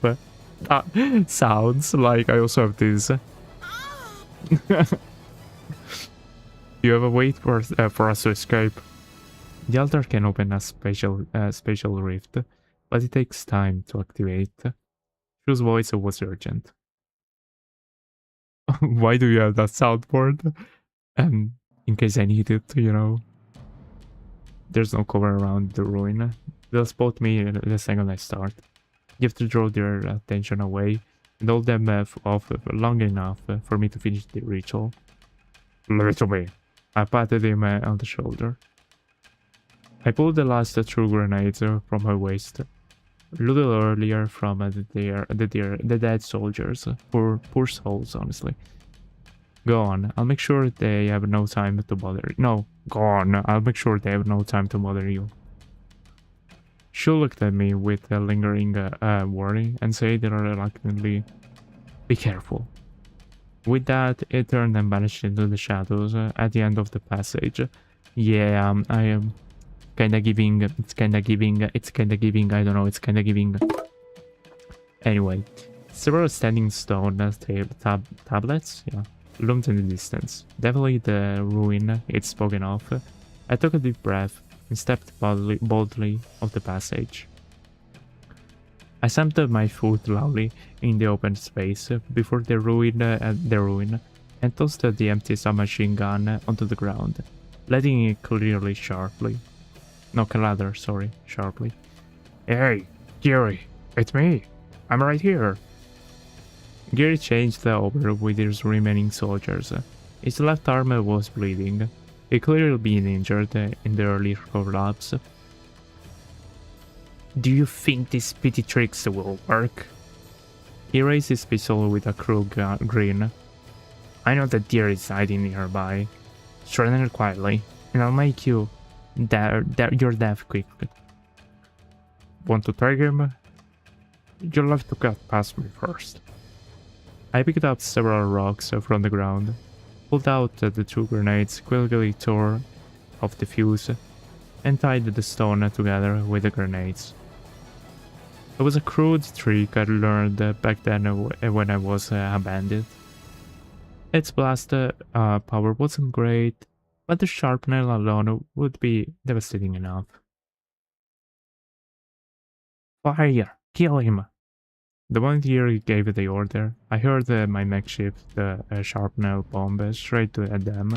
sounds, like I also have this. You have a way for us to escape. The altar can open a spatial rift, but it takes time to activate. Shu's voice was urgent. Why do you have that soundboard? In case I need it, you know. There's no cover around the ruin. They'll spot me the second I start. You have to draw their attention away and hold them off long enough for me to finish the ritual. Leave it to me. I patted him on the shoulder. I pulled the last two grenades from her waist. A little earlier from the dead soldiers. Poor souls, honestly. Go on. I'll make sure they have no time to bother. No, go on. I'll make sure they have no time to bother you. She looked at me with a lingering worry and said reluctantly, "Be careful." With that, it turned and vanished into the shadows at the end of the passage. Yeah, I am kinda giving. It's kinda giving. I don't know. It's kinda giving. Anyway, several standing stone tablets. Yeah. Loomed in the distance. Definitely the ruin it's spoken of. I took a deep breath and stepped boldly off the passage. I stamped my foot loudly in the open space before the ruin and tossed the empty submachine gun onto the ground, letting it sharply. Hey, Gary, it's me. I'm right here. Gary changed over with his remaining soldiers. His left arm was bleeding. He clearly been injured in the early collapse. Do you think these pity tricks will work? He raised his pistol with a cruel grin. I know that deer is hiding nearby. Surrender quietly, and I'll make you your death quickly. Want to trigger him? You'll have to get past me first. I picked up several rocks from the ground, pulled out the 2 grenades, quickly tore off the fuse, and tied the stone together with the grenades. It was a crude trick I learned back then when I was a bandit. Its blast power wasn't great, but the sharpness alone would be devastating enough. Fire! Kill him! The moment he gave the order, I heard my makeshift sharpnel bomb straight at them.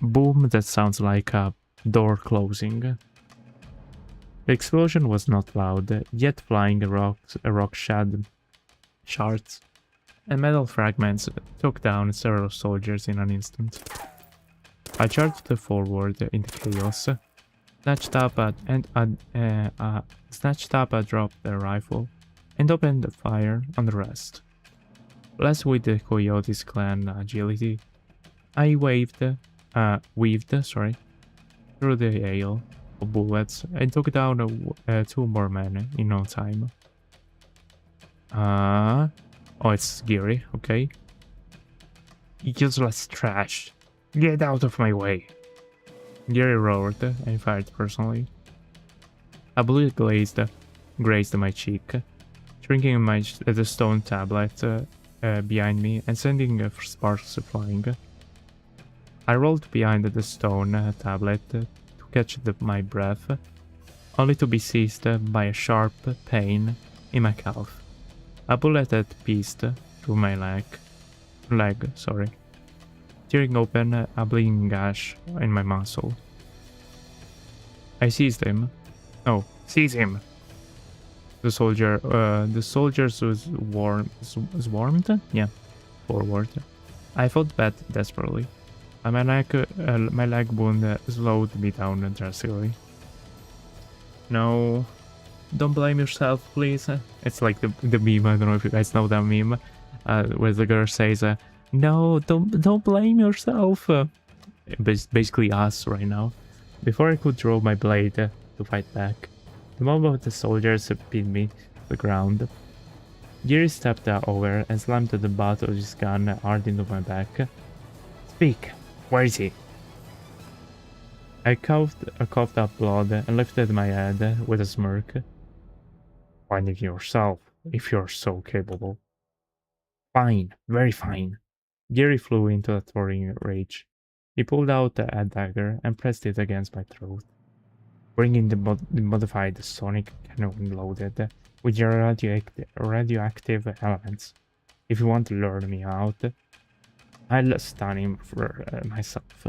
Boom, that sounds like a door closing. The explosion was not loud, yet flying rock shards and metal fragments took down several soldiers in an instant. I charged forward in the chaos, snatched up a dropped the rifle, and opened fire on the rest. Blessed with the Coyote's clan agility, I weaved through the hail of bullets and took down 2 more men in no time. Oh, it's Geary, okay. Useless trash. Get out of my way. Geary roared and fired personally. A bullet grazed my cheek, shrinking the stone tablet behind me and sending sparks flying. I rolled behind the stone tablet to catch my breath, only to be seized by a sharp pain in my calf. A bullet had pierced through my leg, tearing open a bleeding gash in my muscle. I seized him. Oh, seize him! The soldiers swarmed? Yeah, forward. I fought back desperately. My leg wound slowed me down drastically. No, don't blame yourself, please. It's like the meme. I don't know if you guys know that meme, where the girl says, "No, don't blame yourself." Basically us right now. Before I could draw my blade to fight back, the mob of the soldiers pinned me to the ground. Geary stepped over and slammed the butt of his gun hard into my back. Speak. Where is he? I coughed up blood and lifted my head with a smirk. Find it yourself, if you're so capable. Fine, very fine. Geary flew into a towering rage. He pulled out a dagger and pressed it against my throat, bringing the modified sonic cannon loaded with your radioactive elements. If you want to lure me out, I'll stun him for myself.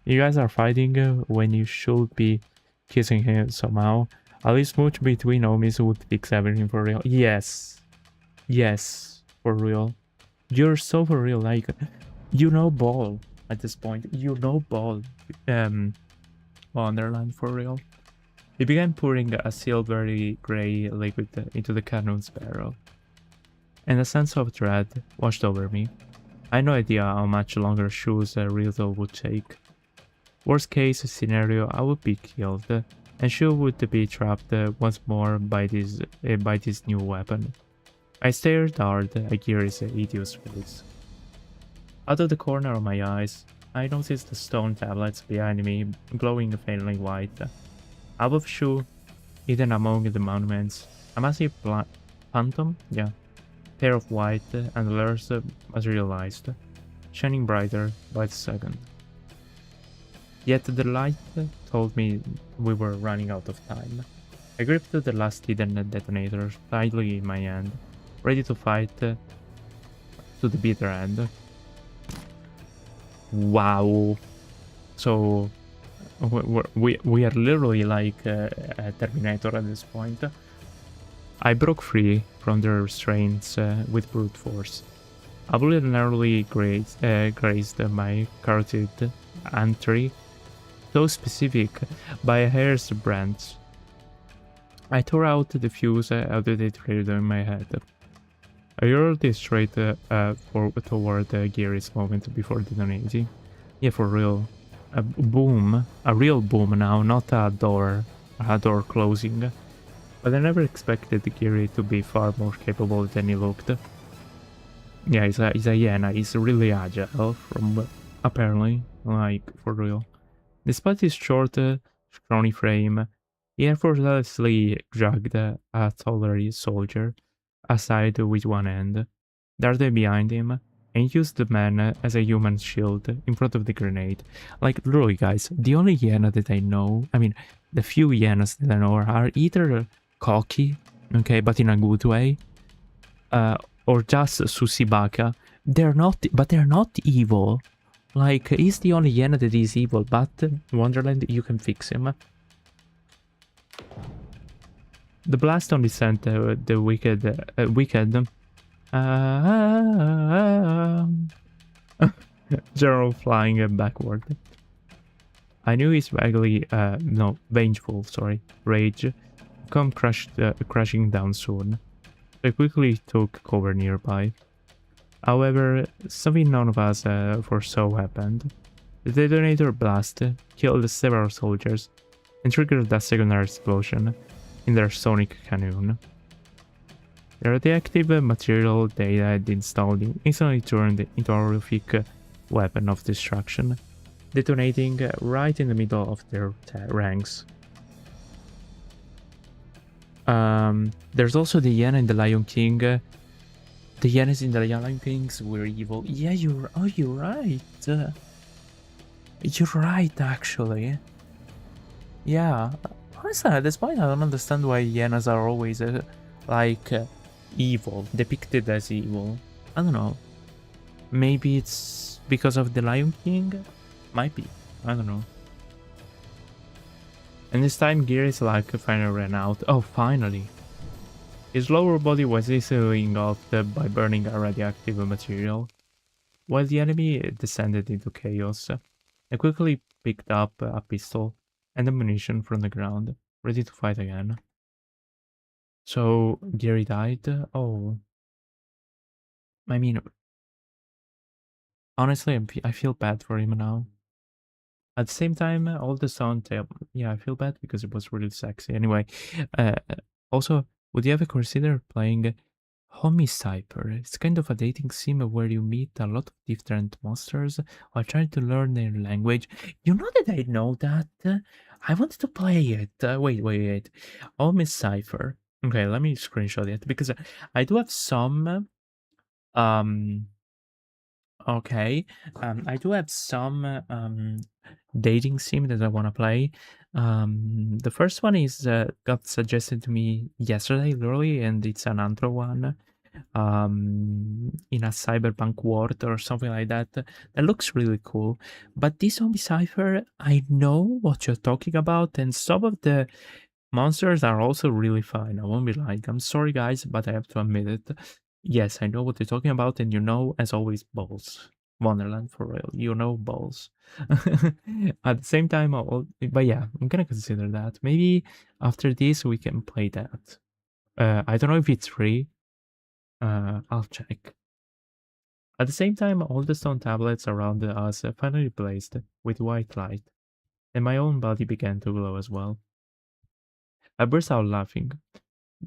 You guys are fighting when you should be kissing him somehow. A little smooch between homies would fix everything for real. Yes. Yes, for real. You're so for real, like, you know ball at this point. You know ball. Wonderland for real. He began pouring a silvery grey liquid into the cannon's barrel, and a sense of dread washed over me. I had no idea how much longer shoes Rizzo would take. Worst case scenario, I would be killed, and she would be trapped once more by this new weapon. I stared hard at Geary's hideous face. Out of the corner of my eyes, I noticed the stone tablets behind me glowing faintly white. Above Shu, hidden among the monuments, a massive phantom, pair of white antlers materialized, shining brighter by the second. Yet the light told me we were running out of time. I gripped the last hidden detonator tightly in my hand, ready to fight to the bitter end. Wow. So we are literally like a Terminator at this point. I broke free from the restraints with brute force. A bullet narrowly grazed my carotid artery, so specific by a hair's breadth. I tore out the fuse of the detonator in my head. I rolled it straight toward Gary's moment before detonating. Yeah, for real. A boom. A real boom now, not a door closing. But I never expected Gary to be far more capable than he looked. Yeah, he's a hyena. He's really agile, from apparently, like for real. Despite his short, scrawny frame, he effortlessly dragged a taller soldier aside with one hand, darted behind him, and used the man as a human shield in front of the grenade. Like, literally, guys, the only hyena that I know, I mean, the few hyenas that I know are either cocky, okay, but in a good way, uh, or just Susibaka. They're not evil. Like, he's the only hyena that is evil, but Wonderland, you can fix him. The blast only sent the wicked General flying backward. I knew his vaguely, no, vengeful, sorry, rage come crashing down soon. I quickly took cover nearby. However, something none of us foresaw happened. The detonator blast killed several soldiers and triggered a secondary explosion in their sonic cannon. The radioactive material they had installed instantly turned into a horrific weapon of destruction, detonating right in the middle of their ranks. There's also the hyena in the Lion King. The hyenas in the Lion Kings were evil. Yeah, you're right. You're right, actually. Yeah. Honestly, at this point, I don't understand why hyenas are always evil, depicted as evil. I don't know. Maybe it's because of the Lion King? Might be. I don't know. And this time Gary's luck finally ran out. Oh, finally. His lower body was easily engulfed by burning a radioactive material, while the enemy descended into chaos. I quickly picked up a pistol and ammunition from the ground, ready to fight again. So, Gary died? Oh. I mean, honestly, I feel bad for him now. At the same time, all the sound, yeah, I feel bad because it was really sexy. Anyway, uh, also, would you ever consider playing Homicipher? It's kind of a dating sim where you meet a lot of different monsters while trying to learn their language. You know that I know that? I wanted to play it. Wait. Homicipher. Okay, let me screenshot it because I do have some. Um, okay. I do have some dating sim that I want to play. The first one is got suggested to me yesterday, literally, and it's an antro one. In a cyberpunk world or something like that. That looks really cool. But this zombie cipher, I know what you're talking about, and some of the monsters are also really fun. I won't be lying. I'm sorry, guys, but I have to admit it. Yes, I know what you're talking about, and you know, as always, balls. Wonderland for real. You know, balls. At the same time, but yeah, I'm gonna consider that. Maybe after this, we can play that. I don't know if it's free. I'll check. At the same time, all the stone tablets around us finally blazed with white light, and my own body began to glow as well. I burst out laughing,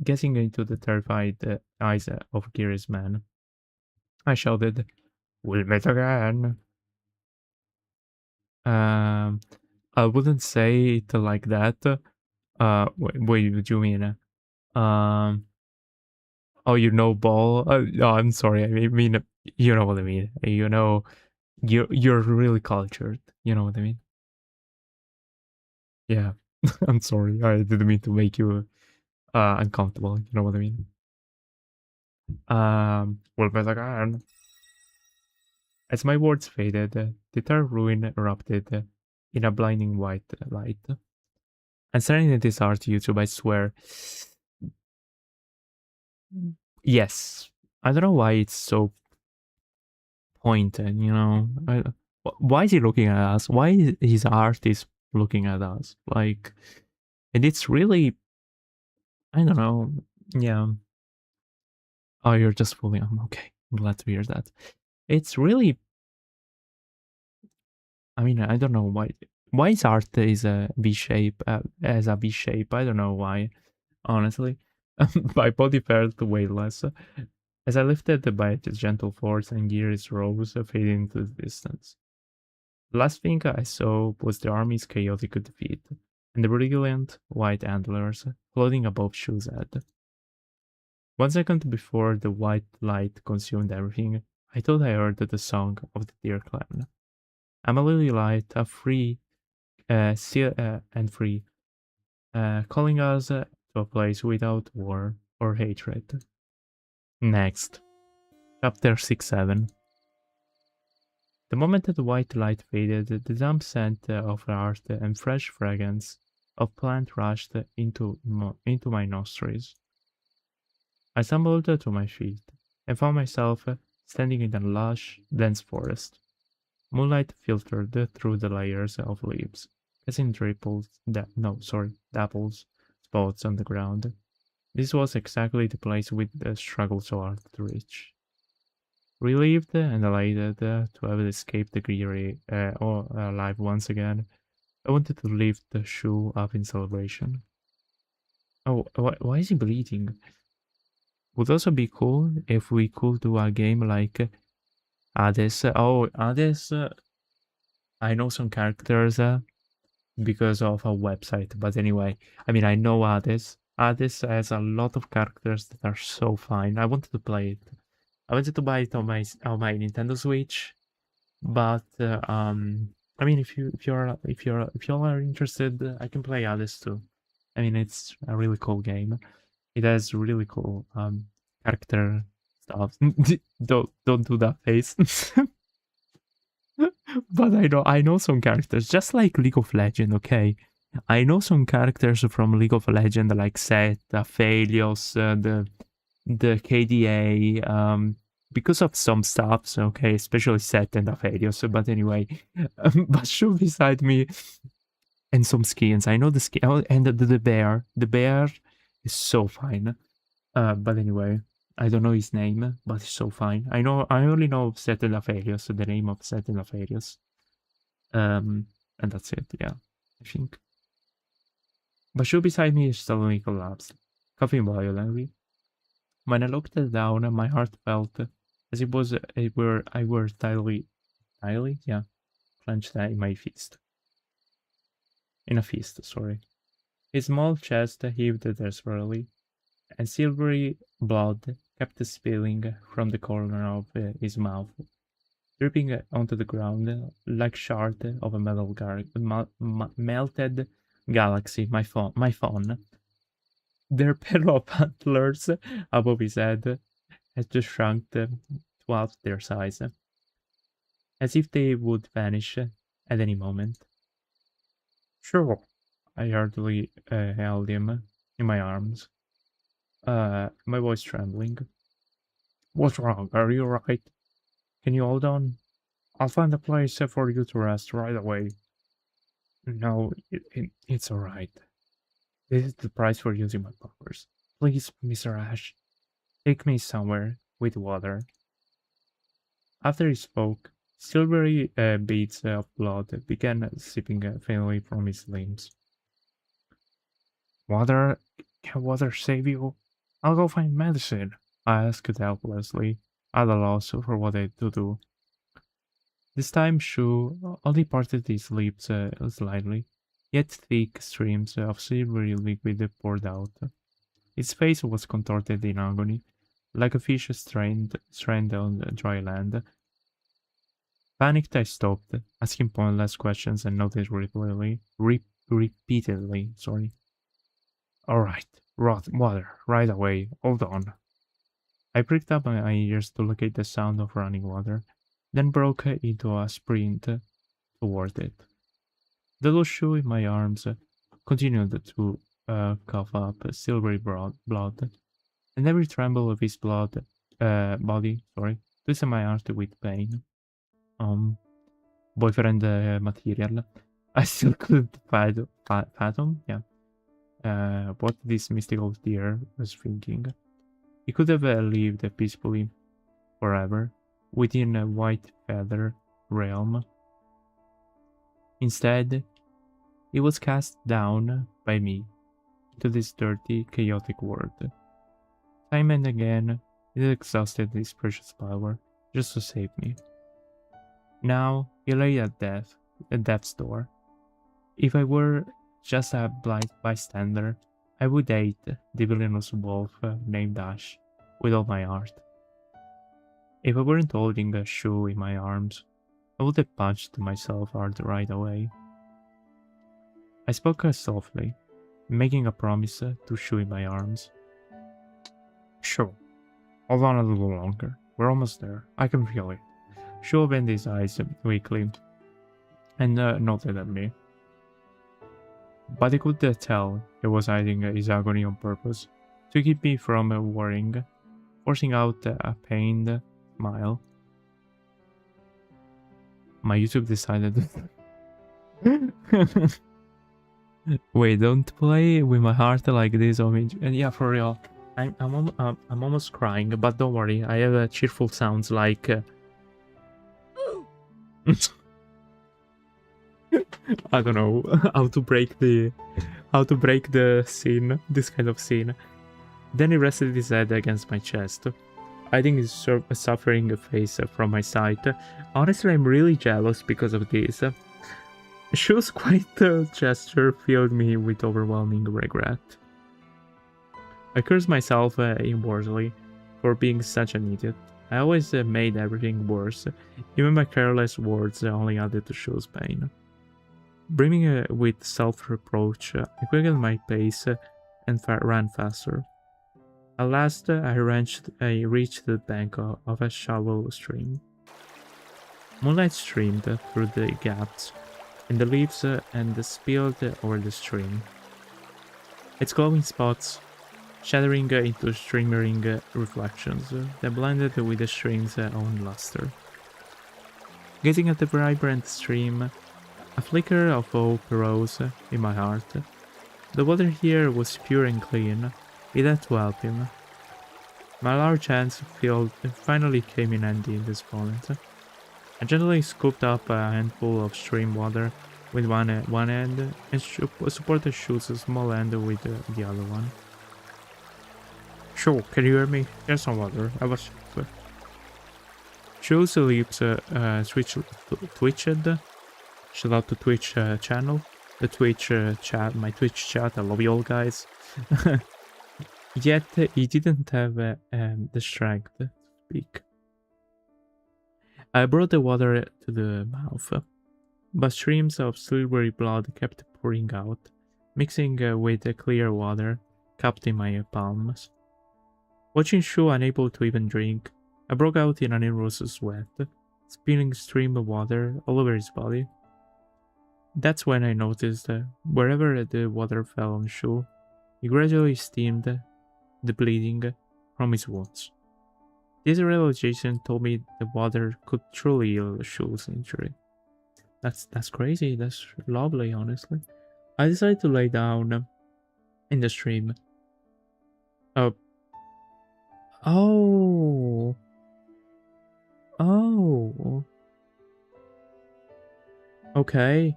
gazing into the terrified eyes of Gary's man. I shouted, "We'll meet again." Um, I wouldn't say it like that. What do you mean? Um, oh, you know, ball. No, I'm sorry. I mean, you know what I mean. You know, you're really cultured. You know what I mean? Yeah. I'm sorry. I didn't mean to make you uncomfortable. You know what I mean? Well, but again, as my words faded, the entire ruin erupted in a blinding white light. I'm staring at this art YouTube, I swear. Yes. I don't know why it's so pointed, you know? Why is he looking at us? Why is his art is looking at us? Like, and it's really, I don't know. Yeah. Oh, you're just fooling. Okay. I'm glad to hear that. It's really, I mean, I don't know why. Why his art is a V shape, as a V shape. I don't know why, honestly. My body felt weightless as I lifted by its gentle force and gears rose, fading into the distance. The last thing I saw was the army's chaotic defeat, and the brilliant white antlers floating above Shu's head. 1 second before the white light consumed everything, I thought I heard the song of the deer clan. I'm a lily light, a free, and free, calling us to a place without war or hatred. Next, chapter 6-7. The moment that the white light faded, the damp scent of earth and fresh fragrance of plant rushed into my nostrils. I stumbled to my feet and found myself standing in a lush, dense forest. Moonlight filtered through the layers of leaves, casting dapples, spots on the ground. This was exactly the place we'd struggled so hard to reach. Relieved and elated to have escaped the Greery alive once again, I wanted to lift the shoe up in celebration. Oh, why is he bleeding? Would also be cool if we could do a game like Hades. Oh, Hades, I know some characters because of a website, but anyway, I mean, I know Hades. Hades has a lot of characters that are so fine. I wanted to play it. I wanted to buy it on my Nintendo Switch, but I mean, if you all are interested, I can play Hades too. I mean, it's a really cool game. It has really cool character stuff. Don't do that face. But I know some characters, just like League of Legends. Okay, I know some characters from League of Legends like Seth, Aphelios, the KDA, because of some stuffs, okay, especially Seth and Aphelios. But anyway, but show beside me and some skins. I know the skin, oh, and the bear. The bear is so fine. But anyway, I don't know his name, but he's so fine. I only know Seth and Aphelios, the name of Seth and Aphelios. And that's it. Yeah, I think. But show beside me suddenly collapsed, coughing violently. When I looked down, my heart felt as I were tightly, yeah, clenched in my fist. In a fist, sorry. His small chest heaved desperately, and silvery blood kept spilling from the corner of his mouth, dripping onto the ground like shard of a melted galaxy. My phone. Their pair of antlers above his head had just shrunk to half their size, as if they would vanish at any moment. Sure, I hardly held him in my arms, my voice trembling. What's wrong? Are you alright? Can you hold on? I'll find a place for you to rest right away. No, it's alright. This is the price for using my powers. Please, Mr. Ash, take me somewhere with water. After he spoke, silvery beads of blood began sipping faintly from his limbs. Water? Can water save you? I'll go find medicine, I asked helplessly, at a loss for what to do. This time Shu only parted his lips slightly, yet thick streams of silvery liquid poured out. His face was contorted in agony, like a fish stranded on dry land. Panicked, I stopped, asking pointless questions and nodded repeatedly. Sorry. All right, water, right away. Hold on. I pricked up my ears to locate the sound of running water, then broke into a sprint toward it. The little shoe in my arms continued to cough up silvery blood, and every tremble of his body, twisted my heart with pain. Boyfriend material. I still couldn't fathom, yeah, what this mystical deer was thinking. He could have lived peacefully forever within a white feather realm. Instead, he was cast down by me to this dirty, chaotic world. Time and again, it exhausted his precious power just to save me. Now, he lay at death's door. If I were just a blind bystander, I would hate the villainous wolf named Ash with all my heart. If I weren't holding a shoe in my arms, I would have punched myself hard right away. I spoke softly, making a promise to Shu in my arms. Sure, hold on a little longer. We're almost there. I can feel it. Shu opened his eyes weakly and nodded at me. But I could tell he was hiding his agony on purpose to keep me from worrying, forcing out a pained smile. My YouTube decided. Wait, don't play with my heart like this, and yeah, for real. I'm almost crying, but don't worry. I have cheerful sounds like. I don't know how to break the scene, this kind of scene. Then he rested his head against my chest. Hiding his suffering face from my sight. Honestly, I'm really jealous because of this. Shu's quiet gesture filled me with overwhelming regret. I cursed myself inwardly for being such an idiot. I always made everything worse. Even my careless words only added to Shu's pain. Brimming with self-reproach, I quickened my pace and ran faster. At last, I reached the bank of a shallow stream. Moonlight streamed through the gaps in the leaves and spilled over the stream. Its glowing spots shattering into shimmering reflections that blended with the stream's own luster. Gazing at the vibrant stream, a flicker of hope rose in my heart. The water here was pure and clean. It had to help him. My large hands finally came in handy in this moment. I gently scooped up a handful of stream water with one hand and supported Shu's small hand with the other one. Sure, can you hear me? Here's some water. I was Shu's lips twitched. Shout out to Twitch channel. The Twitch chat, my Twitch chat. I love you all, guys. Yet he didn't have the strength to speak. I brought the water to the mouth, but streams of silvery blood kept pouring out, mixing with the clear water cupped in my palms. Watching Shu unable to even drink, I broke out in a nervous sweat, spilling stream of water all over his body. That's when I noticed that wherever the water fell on Shu, he gradually stemmed the bleeding from his wounds. This realization told me the water could truly heal Shu's injury. That's crazy. That's lovely, honestly. I decided to lay down in the stream. Oh. Okay.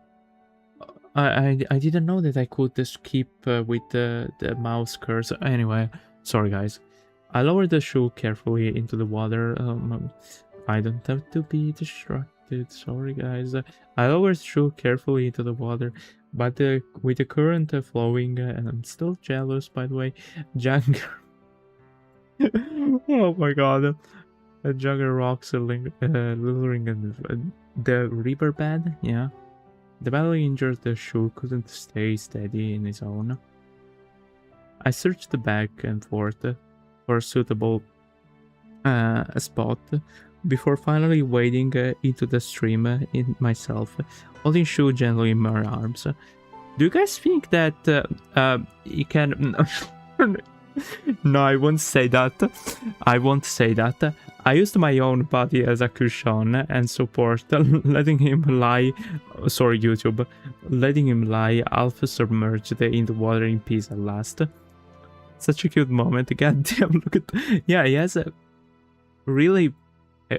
I didn't know that I could skip with the mouse cursor. Anyway, sorry guys. I lowered the Shu carefully into the water. I don't have to be distracted. Sorry guys. I lowered Shu carefully into the water, but with the current flowing, and I'm still jealous by the way, Jagger. Oh my god. Jagger rocks lingering in the riverbed, yeah. The badly injured Shu couldn't stay steady in his own. I searched back and forth for a suitable spot before finally wading into the stream in myself, holding Shu gently in my arms. Do you guys think that you can... No, I won't say that. I won't say that. I used my own body as a cushion and support, letting him lie... Sorry, YouTube. Letting him lie half submerged in the water in peace at last. Such a cute moment. God damn, look at... Yeah, he has really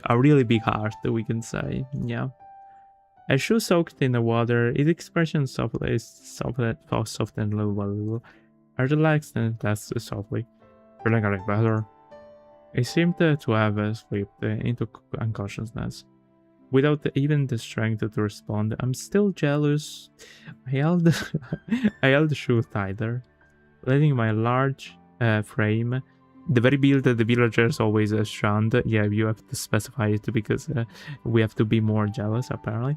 a really big heart, we can say. Yeah. A shoe soaked in the water, its expression softly, soft and little. I relaxed and tested softly, feeling a little better. I seemed to have slipped into unconsciousness. Without even the strength to respond, I'm still jealous. I held, I held the shoe tighter, letting my large frame, the very build that the villagers always shunned. Yeah, you have to specify it because we have to be more jealous, apparently.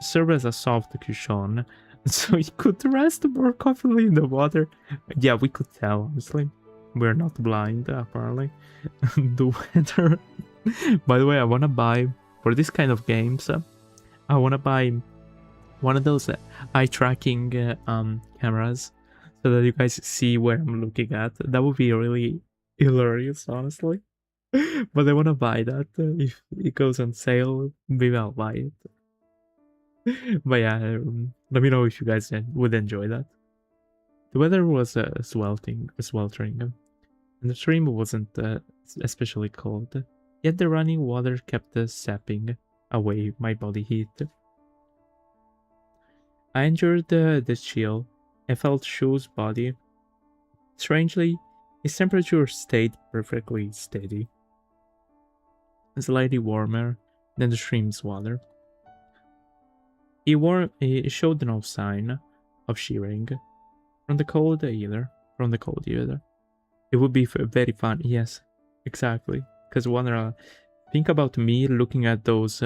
Serve as a soft cushion, so you could rest more comfortably in the water. Yeah, we could tell, honestly. We're not blind, apparently. The weather. By the way, I want to buy, for this kind of games, I want to buy one of those eye tracking cameras so that you guys see where I'm looking at. That would be really hilarious, honestly. But I want to buy that. If it goes on sale, maybe I'll buy it. But yeah, let me know if you guys would enjoy that. The weather was sweltering, and the stream wasn't especially cold. Yet the running water kept sapping away my body heat. I endured the chill and felt Shu's body. Strangely, his temperature stayed perfectly steady, slightly warmer than the stream's water. He showed no sign of shearing from the cold either. It would be very fun. Yes, exactly. Because think about me looking at those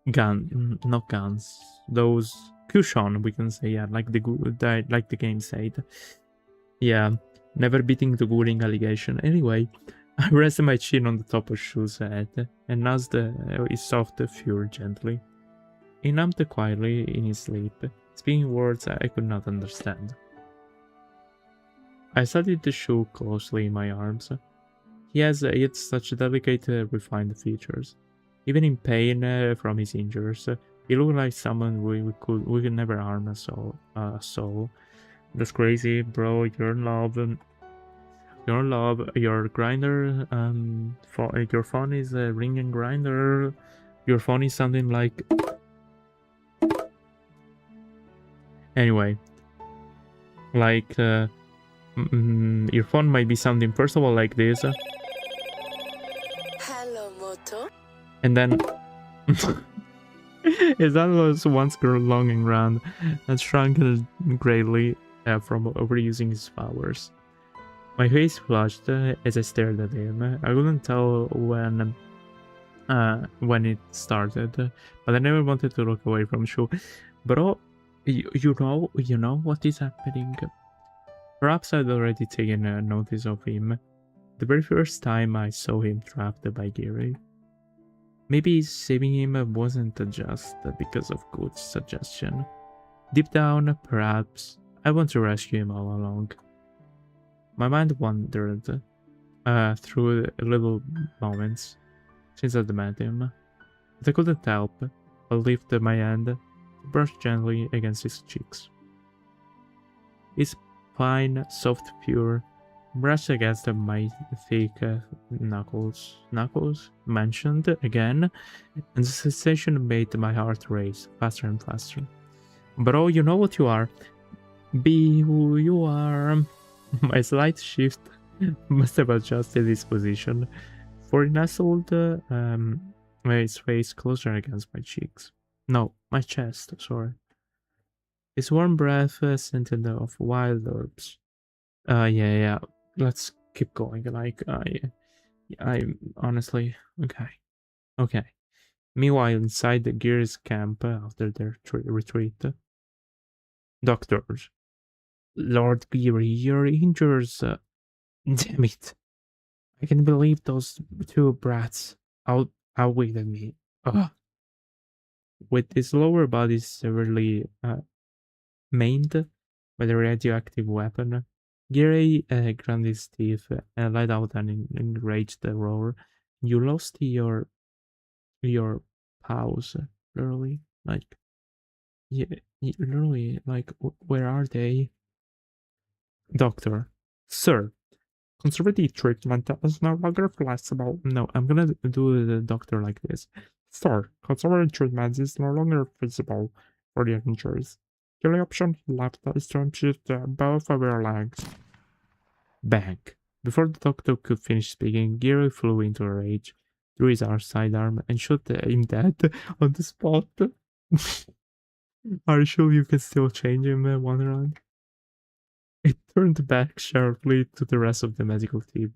not guns, those cushion, we can say, yeah, like the game said. Yeah, never beating the bullying allegation. Anyway, I rested my chin on the top of Shu's head and nuzzled his soft fur gently. He numbed quietly in his sleep, speaking words I could not understand. I studied the Shu closely in my arms. He has yet such delicate, refined features. Even in pain from his injuries, he looked like someone we could never harm a soul. That's crazy, bro. You're in love. You're in love. Your grinder. Your phone is a ringing grinder. Your phone is something like. Anyway, like your phone might be something first of all like this. Hello, Moto. And then his was once longing round and shrunk greatly from overusing his powers. My face flushed as I stared at him. I couldn't tell when it started, but I never wanted to look away from Shu. Bro, you know what is happening. Perhaps I'd already taken notice of him the very first time I saw him trapped by Giri. Maybe saving him wasn't just because of good suggestion. Deep down, perhaps, I want to rescue him all along. My mind wandered through little moments since I'd met him, but I couldn't help but lift my hand to brush gently against his cheeks. His fine, soft pure brushed against my thick knuckles, mentioned again, and the sensation made my heart race faster and faster. Bro, you know what you are. Be who you are. My slight shift must have adjusted his position, for he nestled his face closer against my cheeks. No, my chest, sorry. His warm breath scented of wild herbs. Yeah. Let's keep going. Like, I honestly, okay. Meanwhile, inside the Gears camp after their retreat, doctors, Lord Geary, your injuries. Damn it! I can't believe those two brats outwitted me. Ugh. With his lower body severely maimed by the radioactive weapon, Geary ground his teeth and let out an enraged roar. You lost your pals, literally. Like, yeah, literally, like, where are they? Doctor. Sir, conservative treatment is no longer flexible. No, I'm gonna do the doctor like this. Sir, conservative treatment is no longer feasible for the injuries. The only option left is to amputate both of your legs. Bang. Before the doctor could finish speaking, Gary flew into a rage, drew his sidearm, and shot him dead on the spot. Are you sure you can still change him one round? It turned back sharply to the rest of the medical team.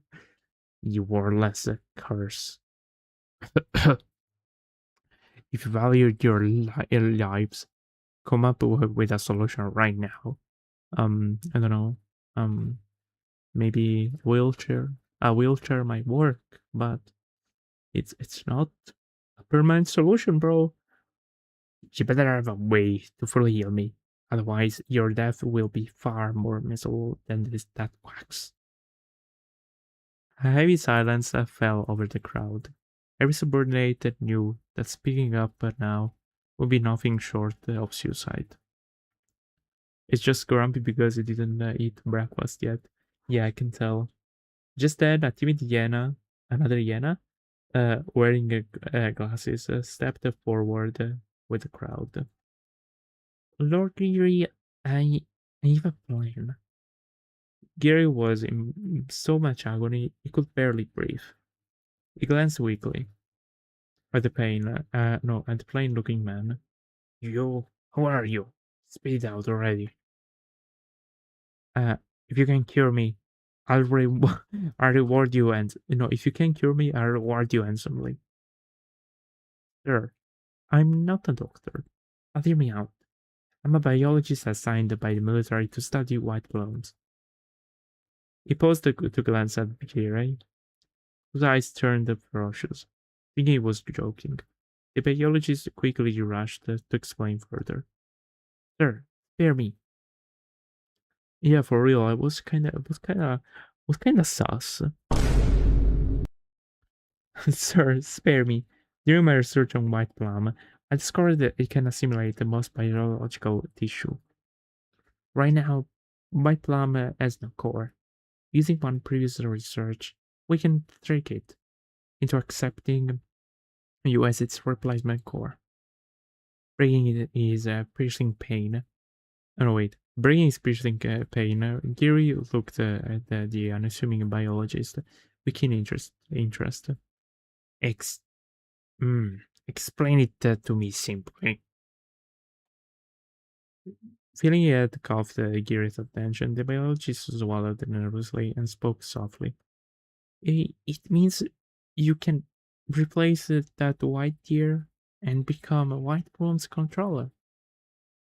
You were less a curse. If you value your lives, come up with a solution right now. I don't know. Um, maybe wheelchair. A wheelchair might work, but it's not a permanent solution, bro. You better have a way to fully heal me. Otherwise, your death will be far more miserable than that wax. A heavy silence fell over the crowd. Every subordinate knew that speaking up now would be nothing short of suicide. It's just grumpy because he didn't eat breakfast yet. Yeah, I can tell. Just then, a timid hyena, another hyena, wearing glasses, stepped forward with the crowd. Lord Geary, I have a plan. Gary was in so much agony he could barely breathe. He glanced weakly at the at the plain-looking man. You, who are you? Spit it out already. Uh, if you can cure me, I'll I'll reward you, and if you can cure me, I'll reward you handsomely. Sir, I'm not a doctor. But hear me out. I'm a biologist assigned by the military to study white balloons. He paused to glance at Gary, whose eyes turned ferocious, thinking he was joking. The biologist quickly rushed to explain further. Sir, spare me. Yeah, for real, I was kinda sus. Sir, spare me. During my research on white plum, I discovered that it can assimilate the most biological tissue. Right now, white plum has no core. Using one previous research, we can trick it into accepting you as its replacement core. Bringing it is piercing pain. Oh no, wait. Bringing his piercing pain, Gary looked at the unassuming biologist with keen interest. Ex- Explain it to me simply. Feeling he had caught Gary's attention, the biologist swallowed nervously and spoke softly. It means you can replace that white deer and become a white bronze controller.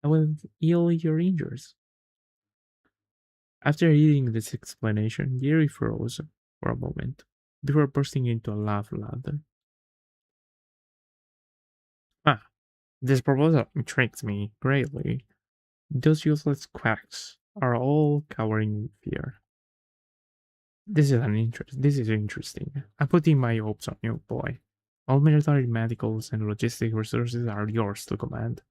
I will heal your injuries. After hearing this explanation, Gary froze for a moment before bursting into a laugh louder. Ah, this proposal intrigues me greatly. Those useless quacks are all cowering in fear. This is interesting. I'm putting my hopes on you, boy. All military medicals and logistic resources are yours to command.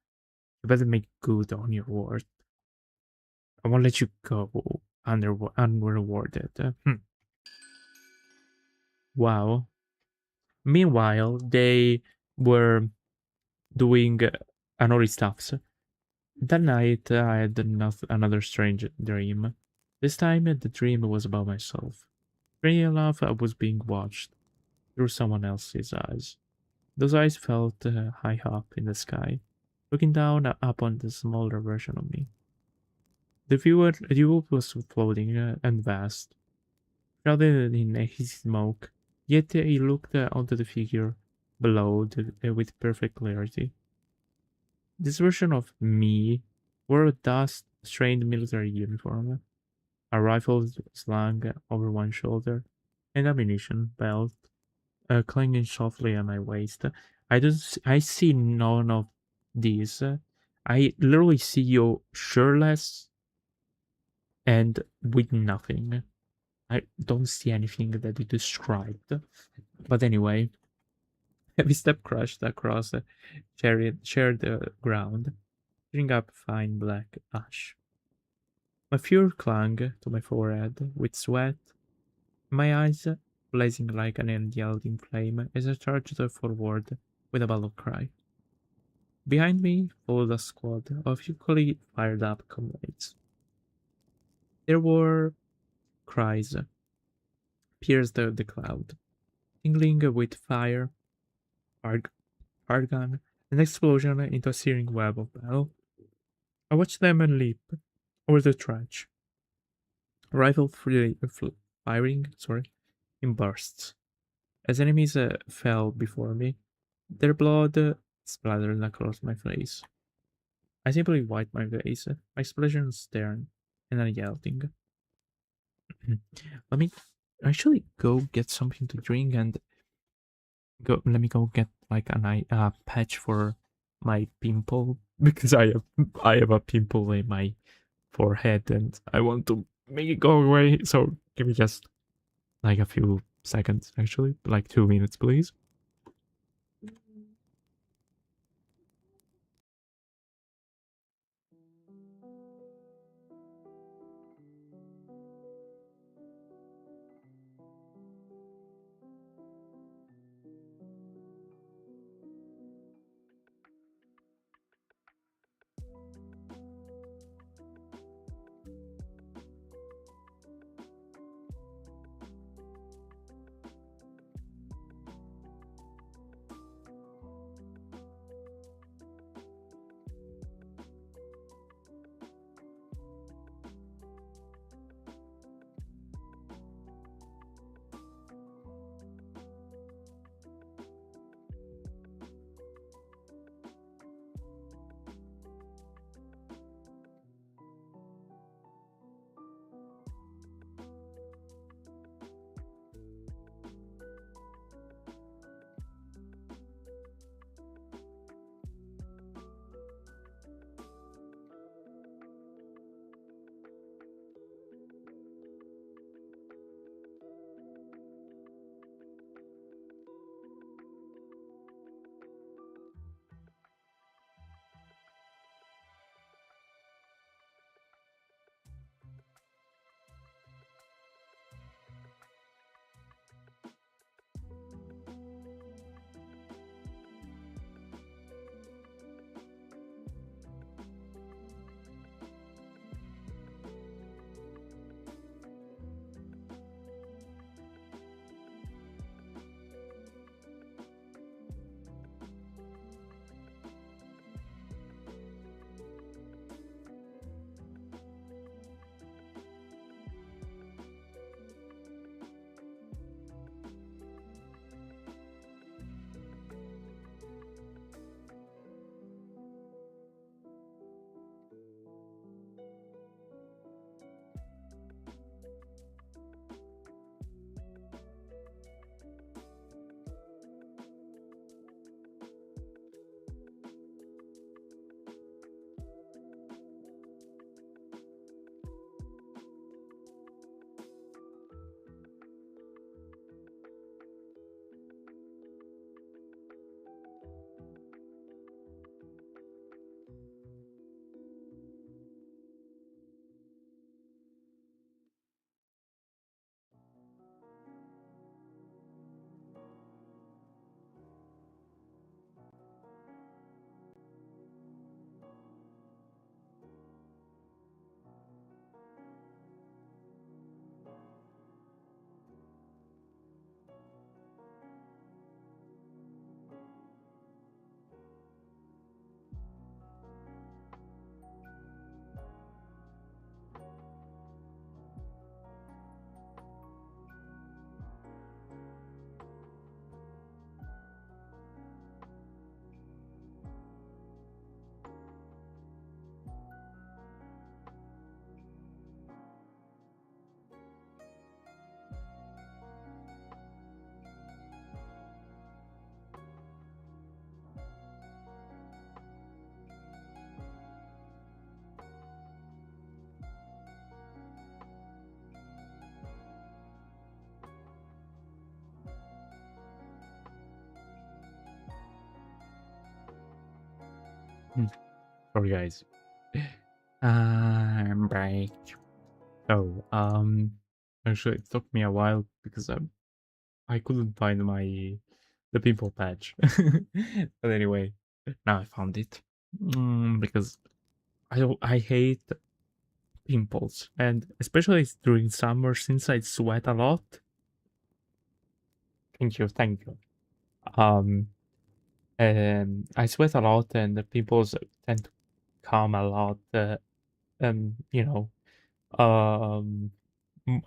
You better make good on your word. I won't let you go unrewarded. Wow. Meanwhile, they were doing another stuff. That night, I had another strange dream. This time, the dream was about myself. Strange enough, I was being watched through someone else's eyes. Those eyes felt high up in the sky, looking down upon the smaller version of me. The view was floating and vast, shrouded in hazy smoke, yet he looked onto the figure below with perfect clarity. This version of me wore a dust-stained military uniform, a rifle slung over one shoulder, an ammunition belt clanging softly on my waist. I see none of these. I literally see you shirtless and with nothing. I don't see anything that you described. But anyway, heavy step crushed across the shared ground, tearing up fine black ash. My fear clung to my forehead with sweat, my eyes blazing like an unyielding flame as I charged forward with a battle cry. Behind me followed a squad of equally fired up comrades. There were cries pierced the cloud, tingling with fire, arg- argon, an explosion into a searing web of battle. I watched them leap over the trench, rifle firing, in bursts. As enemies fell before me, their blood splattered across my face. I simply wiped my face, my expression stern and unyielding. Let me actually go get something to drink and go. Let me go get like a patch for my pimple because I have a pimple in my forehead and I want to make it go away. So give me just like a few seconds, actually, like 2 minutes, please. Sorry, guys. I'm back. Oh, actually, it took me a while because I couldn't find the pimple patch. But anyway, now I found it. Because I hate pimples, and especially during summer since I sweat a lot. Thank you, thank you. Um, I sweat a lot, and the pimples tend to come a lot. You know, um,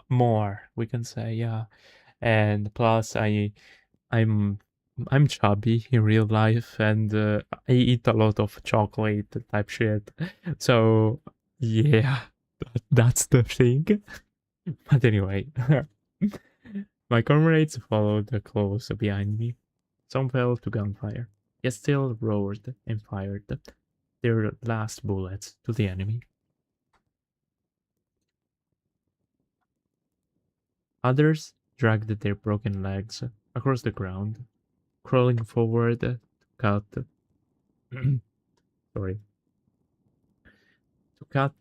more we can say, yeah. And plus, I'm I'm chubby in real life, and I eat a lot of chocolate type shit. So yeah, that's the thing. But anyway, my comrades followed close behind me. Some fell to gunfire, yet still roared and fired their last bullets to the enemy. Others dragged their broken legs across the ground, crawling forward to cut sorry, to cut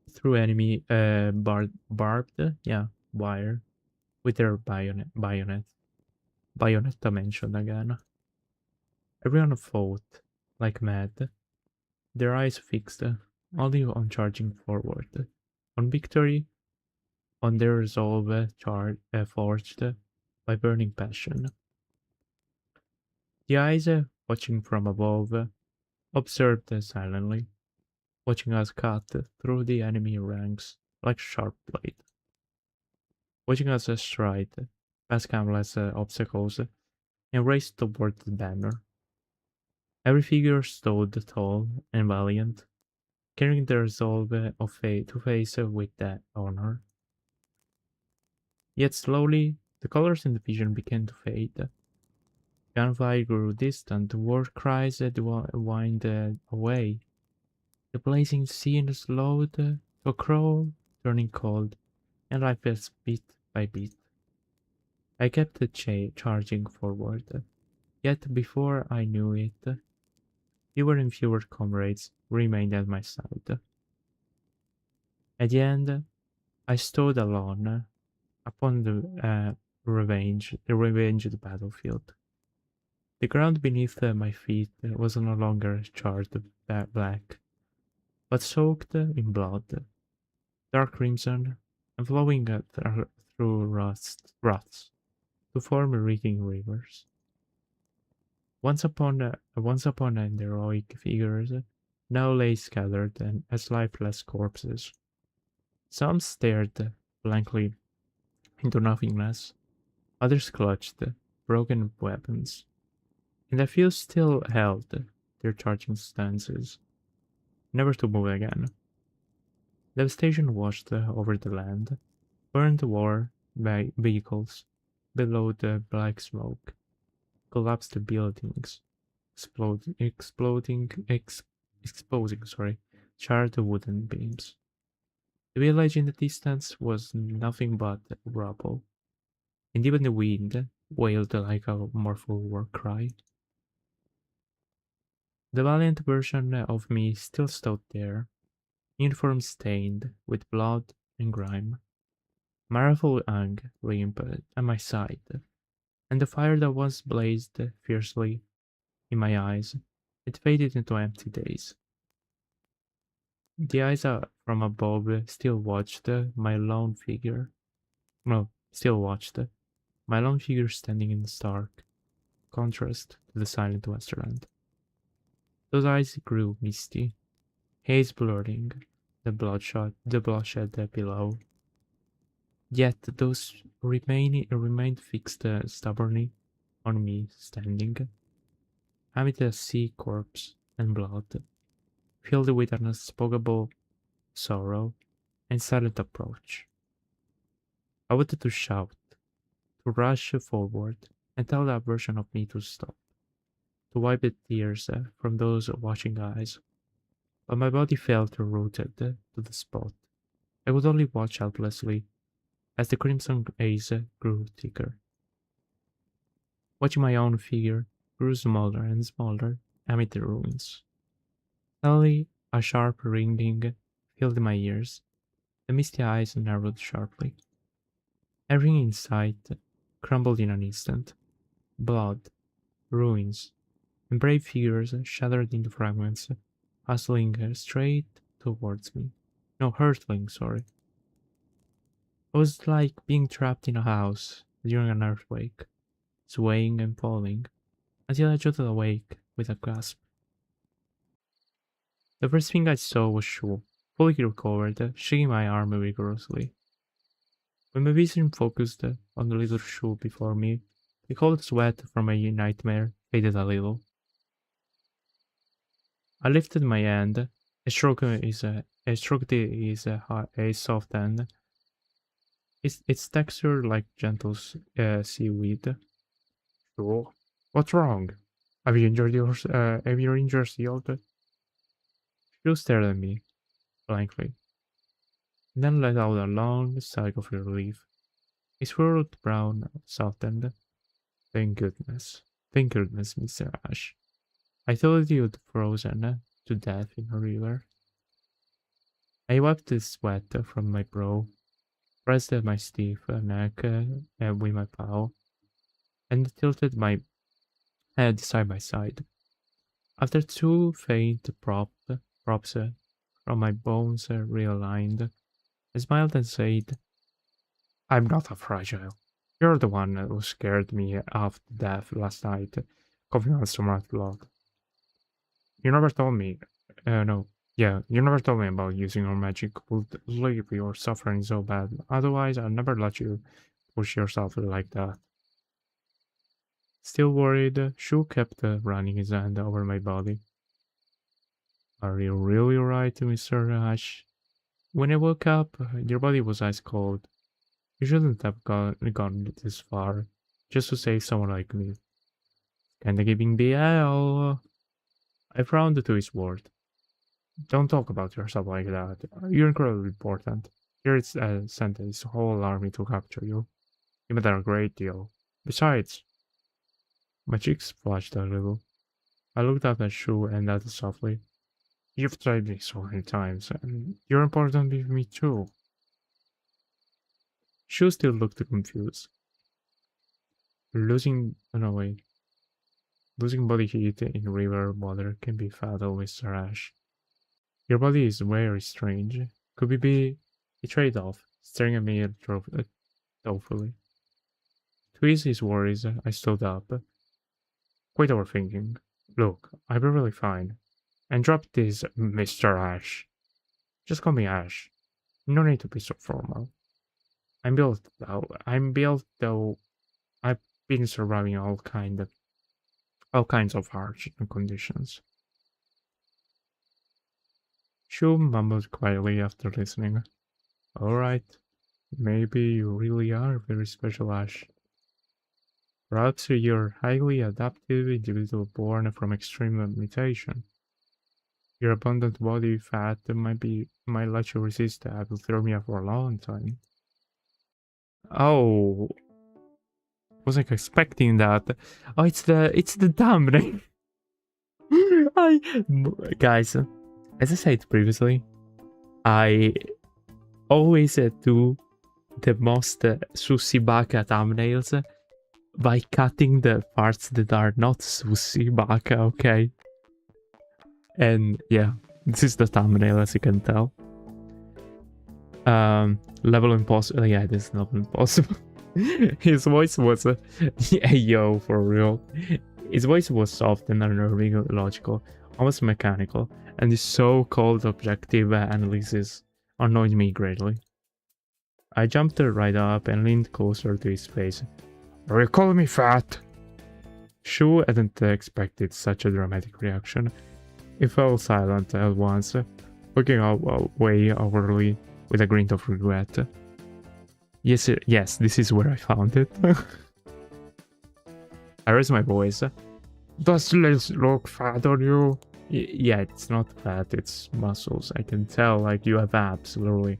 through enemy barbed wire with their bayonet dimension again. Everyone fought like mad, their eyes fixed only on charging forward, on victory, on their resolve forged by burning passion. The eyes, watching from above, observed silently, watching us cut through the enemy ranks like sharp blade, watching us stride past countless obstacles and race toward the banner. Every figure stood tall and valiant, carrying the resolve of fate to face with that honor. Yet slowly, the colors in the vision began to fade. Gunfire grew distant, war cries wind away. The blazing scene slowed to a crawl, turning cold, and I fell bit by bit. I kept charging forward, yet before I knew it, fewer and fewer comrades remained at my side. At the end, I stood alone upon the revenged battlefield. The ground beneath my feet was no longer charred black, but soaked in blood, dark crimson, and flowing through ruts to form reeking rivers. Once upon heroic figures now lay scattered and as lifeless corpses. Some stared blankly into nothingness, others clutched broken weapons, and a few still held their charging stances, never to move again. Devastation washed over the land, burned war vehicles below the black smoke, collapsed buildings, exposing charred wooden beams. The village in the distance was nothing but rubble, and even the wind wailed like a mournful war cry. The valiant version of me still stood there, uniform stained with blood and grime, my rifle hung limp at my side, and the fire that once blazed fiercely in my eyes had faded into empty days. The eyes from above still watched my lone figure. No, still watched my lone figure standing in stark contrast to the silent Westerland. Those eyes grew misty, haze blurring the bloodshed below. Yet those remained fixed stubbornly on me, standing amid a sea corpse and blood, filled with unspeakable sorrow and silent approach. I wanted to shout, to rush forward and tell that version of me to stop, to wipe the tears from those watching eyes, but my body felt rooted to the spot. I could only watch helplessly as the crimson haze grew thicker, watching my own figure grew smaller and smaller amid the ruins. Suddenly, a sharp ringing filled my ears. The misty eyes narrowed sharply. Everything in sight crumbled in an instant. Blood, ruins, and brave figures shattered into fragments, hustling straight towards me. No, hurtling, sorry. It was like being trapped in a house during an earthquake, swaying and falling, until I jolted awake with a gasp. The first thing I saw was Shu, fully recovered, shaking my arm vigorously. When my vision focused on the little Shu before me, the cold sweat from my nightmare faded a little. I lifted my hand. I stroked his soft hand. Its texture like gentle seaweed. Sure. What's wrong? Have you injured yourself? She stared at me blankly, and then let out a long sigh of relief. His furrowed brow softened. Thank goodness. Thank goodness, Mr. Ash. I thought you'd frozen to death in a river. I wiped the sweat from my brow, pressed my stiff neck with my paw, and tilted my head side by side. After two faint props from my bones realigned, I smiled and said, I'm not a fragile. You're the one who scared me half to death last night, coughing on some rat blood. You never told me. You never told me about using your magic would leave your suffering so bad. Otherwise, I'd never let you push yourself like that. Still worried, Shu kept running his hand over my body. Are you really right, Mr. Ash? When I woke up, your body was ice cold. You shouldn't have gone this far, just to save someone like me. Kinda giving BL. I frowned to his word. Don't talk about yourself like that. You're incredibly important. Here it's sent his whole army to capture you. You matter a great deal. Besides, my cheeks flushed a little. I looked up at Shu and added softly, You've tried me so many times, and you're important to me too. Shu still looked confused. Losing body heat in river water can be fatal, Mr. Ash. Your body is very strange. Could it be a trade-off? Staring at me thoughtfully. To ease his worries, I stood up. Quite overthinking. Look, I'm perfectly fine. And drop this, Mr. Ash. Just call me Ash. No need to be so formal. I'm built though. I've been surviving all kinds of harsh conditions. Shu mumbled quietly after listening. Alright, maybe you really are very special, Ash. Perhaps you're a highly adaptive individual born from extreme mutation. Your abundant body fat might let you resist hypothermia for a long time. Oh, wasn't expecting that. Oh, it's the thumbnail. Guys, as I said previously, I always do the most Susibaka thumbnails by cutting the parts that are not Susibaka, okay? And yeah, this is the thumbnail, as you can tell. Level impossible. Yeah, this is level impossible. His voice was yo, for real. His voice was soft and unnerving, logical, almost mechanical, and his so-called objective analysis annoyed me greatly. I jumped right up and leaned closer to his face. Are you calling me fat? Shu hadn't expected such a dramatic reaction. He fell silent at once, looking away overly with a grin of regret. Yes, this is where I found it. I raised my voice. Does this look fat on you? Yeah, it's not fat, it's muscles. I can tell, like, you have abs, literally.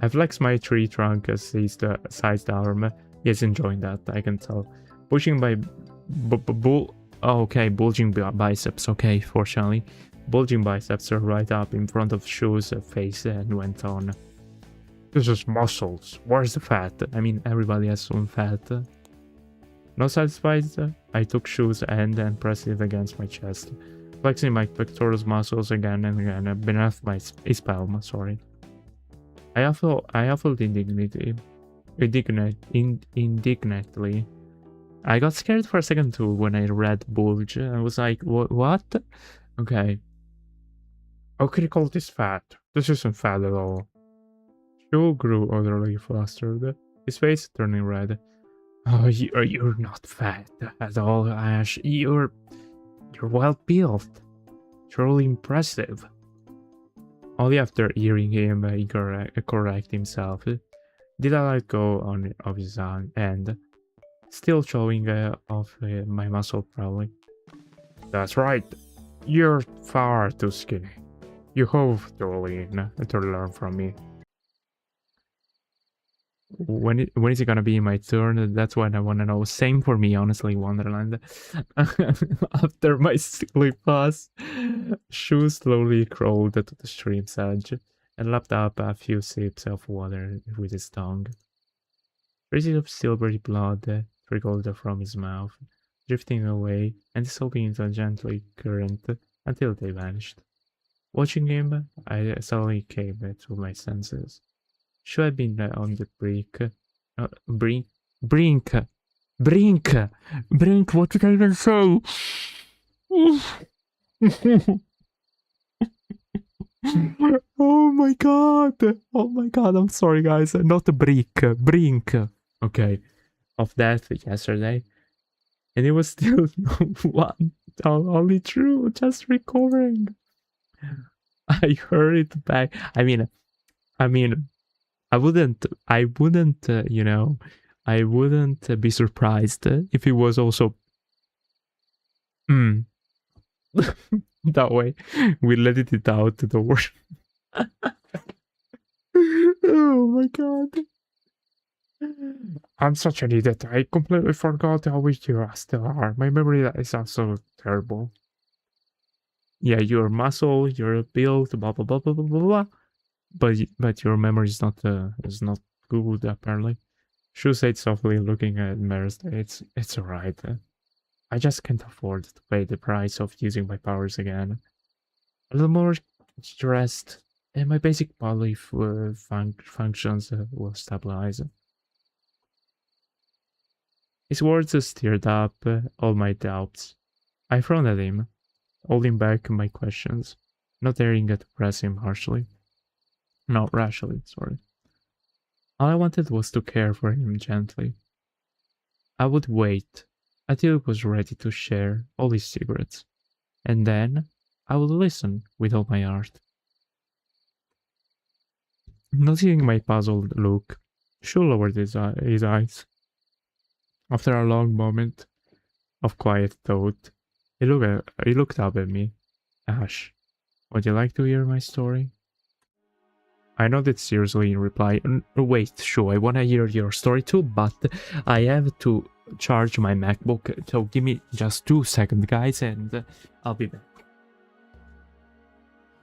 I flexed my tree trunk as his sized arm. He's enjoying that, I can tell. Pushing my bulging biceps, okay, fortunately. bulging biceps right up in front of Shu's face and went on. This is muscles. Where's the fat? I mean, everybody has some fat. Not satisfied, I took Shu's hand and pressed it against my chest, flexing my pectoral muscles again and again beneath his palm. Sorry. I affled indignantly. I got scared for a second too when I read bulge. I was like, what? Okay. How can you call this fat? This isn't fat at all. Shu grew utterly flustered, his face turning red. Oh, you're not fat at all, Ash. You're well built. Truly impressive. Only after hearing him correct himself did I let go of his hand, still showing off my muscle proudly. That's right. You're far too skinny. You have to lean to learn from me. When is it gonna be my turn? That's what I want to know. Same for me, honestly, Wonderland. After my silly pass, Shu slowly crawled to the stream's edge and lapped up a few sips of water with his tongue. Traces of silvery blood trickled from his mouth, drifting away and dissolving into a gentle current until they vanished. Watching him, I suddenly came to my senses. Should have been on the brink. What did I even say? Oh my god! Oh my god! I'm sorry, guys. Not a brink. Okay, of death yesterday, and it was still one only true. Just recovering. I heard it back. I mean, I wouldn't, I wouldn't be surprised if it was also that way. We let it out the door. Oh my god. I'm such an idiot. I completely forgot how weak you still are. My memory is also terrible. Yeah, you're muscle, you're built, blah blah blah blah blah blah. But your memory is not good apparently. Shu said softly, looking at Maris. It's alright. I just can't afford to pay the price of using my powers again. A little more stressed, and my basic bodily functions will stabilize. His words stirred up all my doubts. I frowned at him, holding back my questions, not daring to press him harshly. Not rashly, sorry. All I wanted was to care for him gently. I would wait until he was ready to share all his secrets, and then I would listen with all my heart. Noticing my puzzled look, Shu lowered his eyes. After a long moment of quiet thought, he looked up at me. Ash, would you like to hear my story? I nodded seriously in reply. Wait, Shu, I want to hear your story too, but I have to charge my MacBook, so give me just 2 seconds, guys, and I'll be back.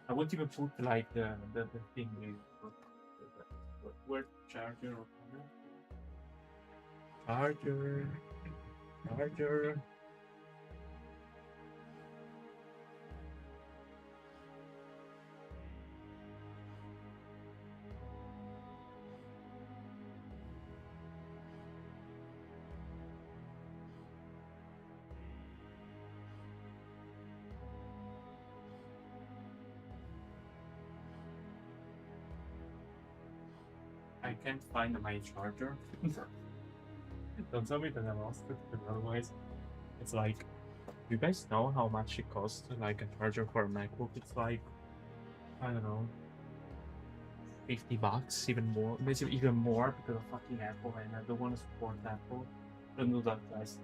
I won't even put like the thing where charger charger. I can't find my charger. Don't tell me that I lost it, because otherwise it's like, you guys know how much it costs, like a charger for a MacBook? It's like, I don't know, $50, even more, maybe even more, because of fucking Apple, and I don't want to support Apple. Don't do that, guys.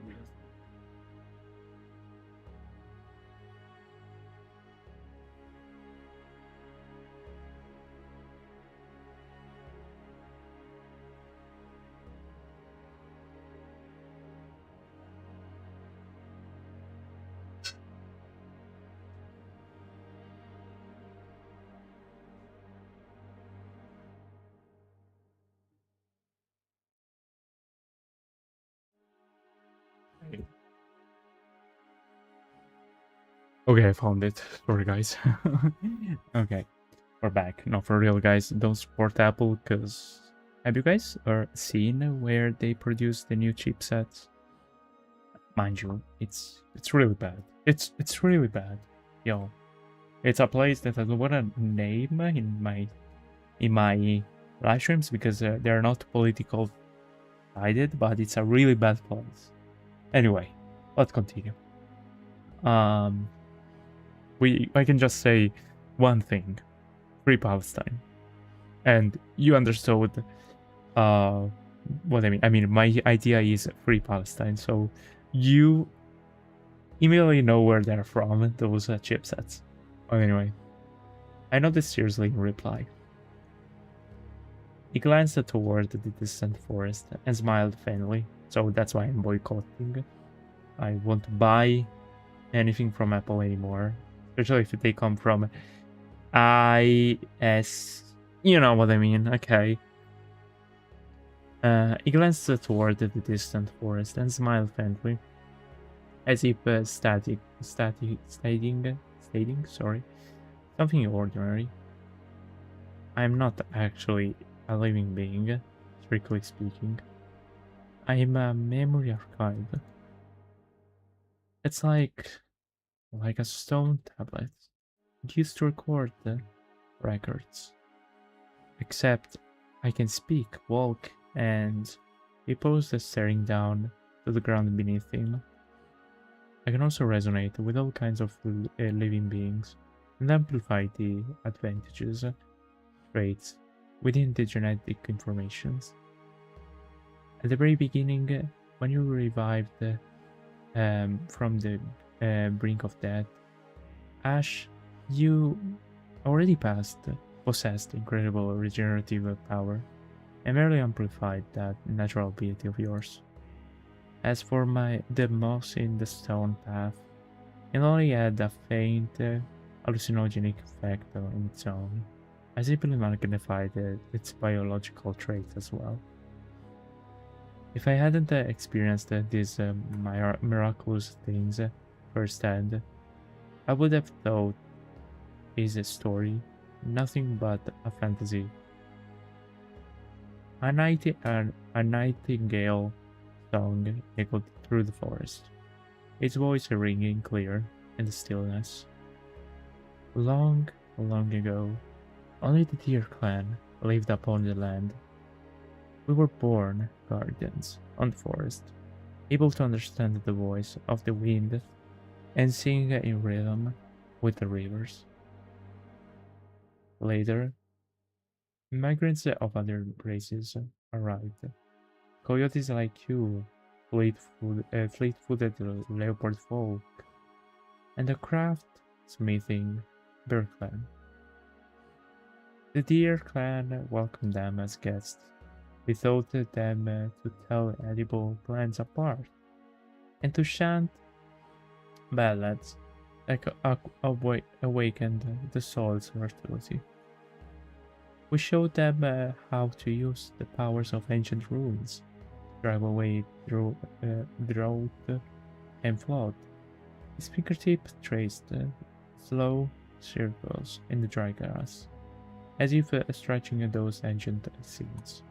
Okay, I found it. Sorry, guys. Okay, we're back. No, for real, guys. Don't support Apple, because... Have you guys seen where they produce the new chipsets? Mind you, it's really bad. It's really bad. Yo, it's a place that I don't want to name in my live streams because they're not political sided, but it's a really bad place. Anyway, let's continue. I can just say one thing: Free Palestine, and you understood what I mean. I mean, my idea is Free Palestine, so you immediately know where they're from, those chipsets. But anyway, I nodded seriously in reply. He glanced toward the distant forest and smiled faintly, so that's why I'm boycotting. I won't buy anything from Apple anymore, especially if they come from IS. You know what I mean, okay. He glanced toward the distant forest and smiled faintly, as if stating, sorry, something ordinary. I am not actually a living being, strictly speaking. I am a memory archive. It's like a stone tablet used to record the records. Except I can speak, walk, and he paused, staring down to the ground beneath him. I can also resonate with all kinds of living beings and amplify the advantages, traits within the genetic informations. At the very beginning, when you revived from the brink of death, Ash, you already possessed incredible regenerative power and merely amplified that natural ability of yours. As for the moss in the stone path, it only had a faint hallucinogenic effect on its own. I simply magnified its biological traits as well. If I hadn't experienced these miraculous things firsthand, I would have thought it's a story, nothing but a fantasy. A nightingale song echoed through the forest, its voice ringing clear in the stillness. Long, long ago, only the Deer Clan lived upon the land. We were born guardians on the forest, able to understand the voice of the wind and sing in rhythm with the rivers. Later, migrants of other races arrived. Coyotes like you, fleet-footed leopard folk, and the craft-smithing bear clan. The Deer Clan welcomed them as guests. We taught them to tell edible plants apart and to chant ballads that awakened the soul's fertility. We showed them how to use the powers of ancient runes, drive away drought and flood. His fingertip traced slow circles in the dry grass, as if stretching those ancient scenes.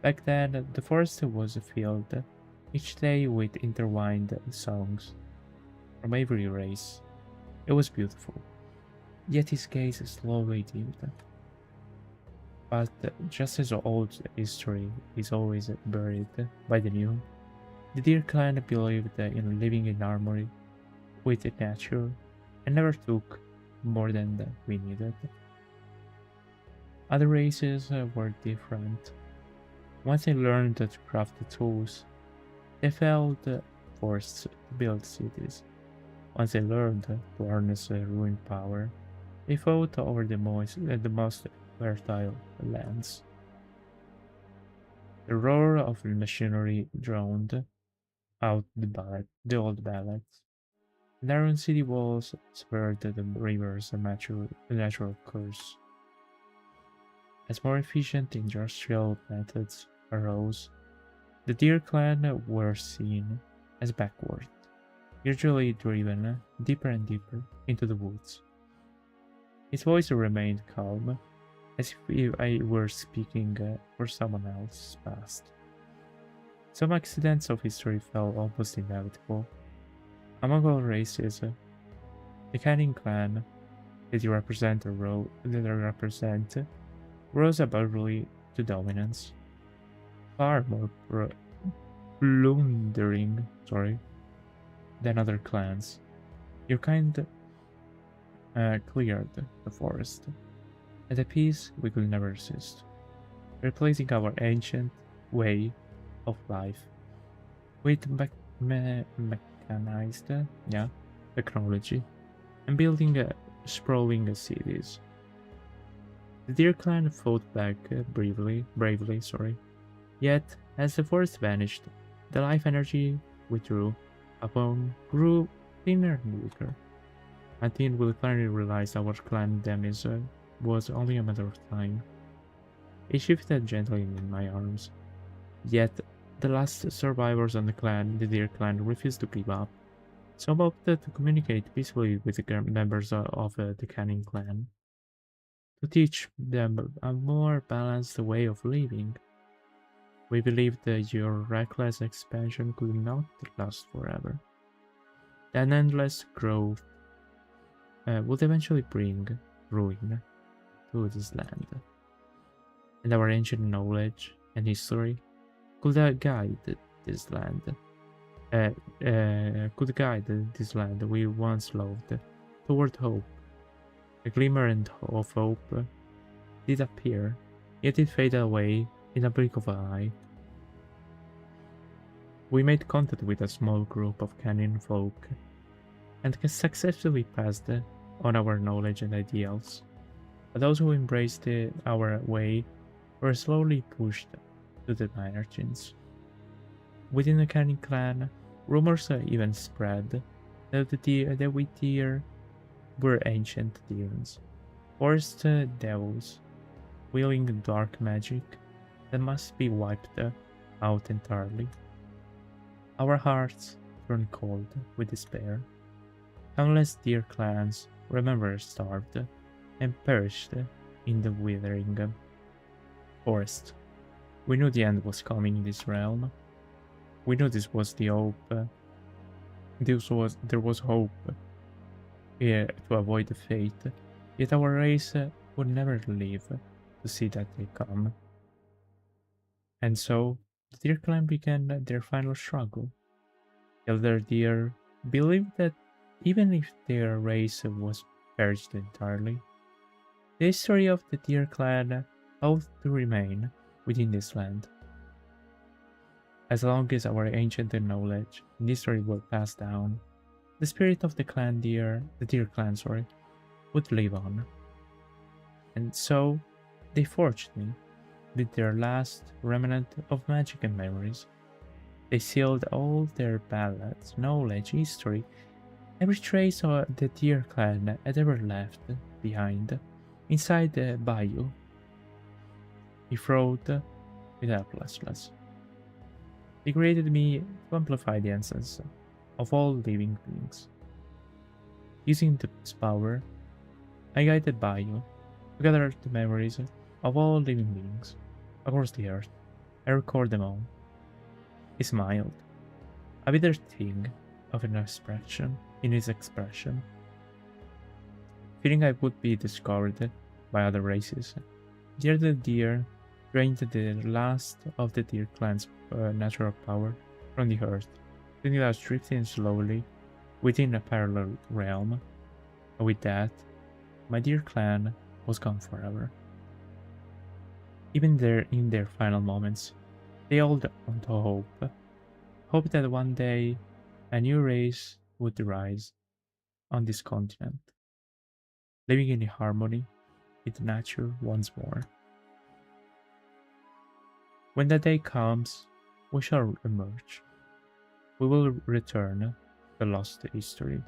Back then, the forest was filled each day with intertwined songs from every race. It was beautiful, yet his gaze slowly dimmed. But just as old history is always buried by the new, the Deer Clan believed in living in harmony with nature and never took more than we needed. Other races were different. Once they learned to craft the tools, they felt forced to build cities. Once they learned to harness ruin power, they fought over the most fertile lands. The roar of machinery drowned out the old ballads. The iron city walls spurred the river's natural course. As more efficient industrial methods arose, the Deer Clan were seen as backward. usually driven deeper and deeper into the woods. His voice remained calm, as if I were speaking for someone else's past. Some accidents of history felt almost inevitable. Among all races, the Canning clan that you represent rose abundantly to dominance, far more plundering, than other clans. Your kind cleared the forest at a pace we could never resist, replacing our ancient way of life with mechanized technology and building sprawling cities. The Deer Clan fought back bravely, yet as the forest vanished, the life energy withdrew upon grew thinner and weaker, until we finally realized our clan damage was only a matter of time. It shifted gently in my arms, yet the last survivors on the Deer Clan, refused to give up. Some opted to communicate peacefully with the members of the Canning clan, to teach them a more balanced way of living. We believed that your reckless expansion could not last forever. That endless growth would eventually bring ruin to this land. And our ancient knowledge and history could guide this land. Could guide this land we once loved toward hope. A glimmer of hope did appear, yet it faded away in a blink of an eye. We made contact with a small group of Canning folk and successfully passed on our knowledge and ideals. But those who embraced our way were slowly pushed to the margins. Within the Canning clan, rumors even spread that we Deer were ancient demons, forest devils, wielding dark magic that must be wiped out entirely. Our hearts turned cold with despair. Countless Deer clans starved and perished in the withering forest. We knew the end was coming in this realm. We knew this was the hope. There was hope here to avoid the fate. Yet our race would never live to see that day come. And so the Deer clan began their final struggle. The elder Deer believed that even if their race was perished entirely, the history of the Deer clan ought to remain within this land. As long as our ancient knowledge and history were passed down, the spirit of the Deer clan, would live on. And so they forged me with their last remnant of magic and memories. They sealed all their ballads, knowledge, history, every trace of the Deer clan had ever left behind inside the bayou. He frowed with helplessness. He created me to amplify the essence of all living beings. Using this power, I guided Bayou to gather the memories of all living beings across the earth. I record them all. He smiled, a bitter thing of an expression in his expression. Fearing I would be discovered by other races, the elder Deer drained the last of the Deer clan's natural power from the earth, leaving us drifting slowly within a parallel realm. And with that, my Deer clan was gone forever. Even in their final moments, they held on to hope that one day a new race would rise on this continent, living in harmony with nature once more. When that day comes, we shall emerge. We will return the lost history,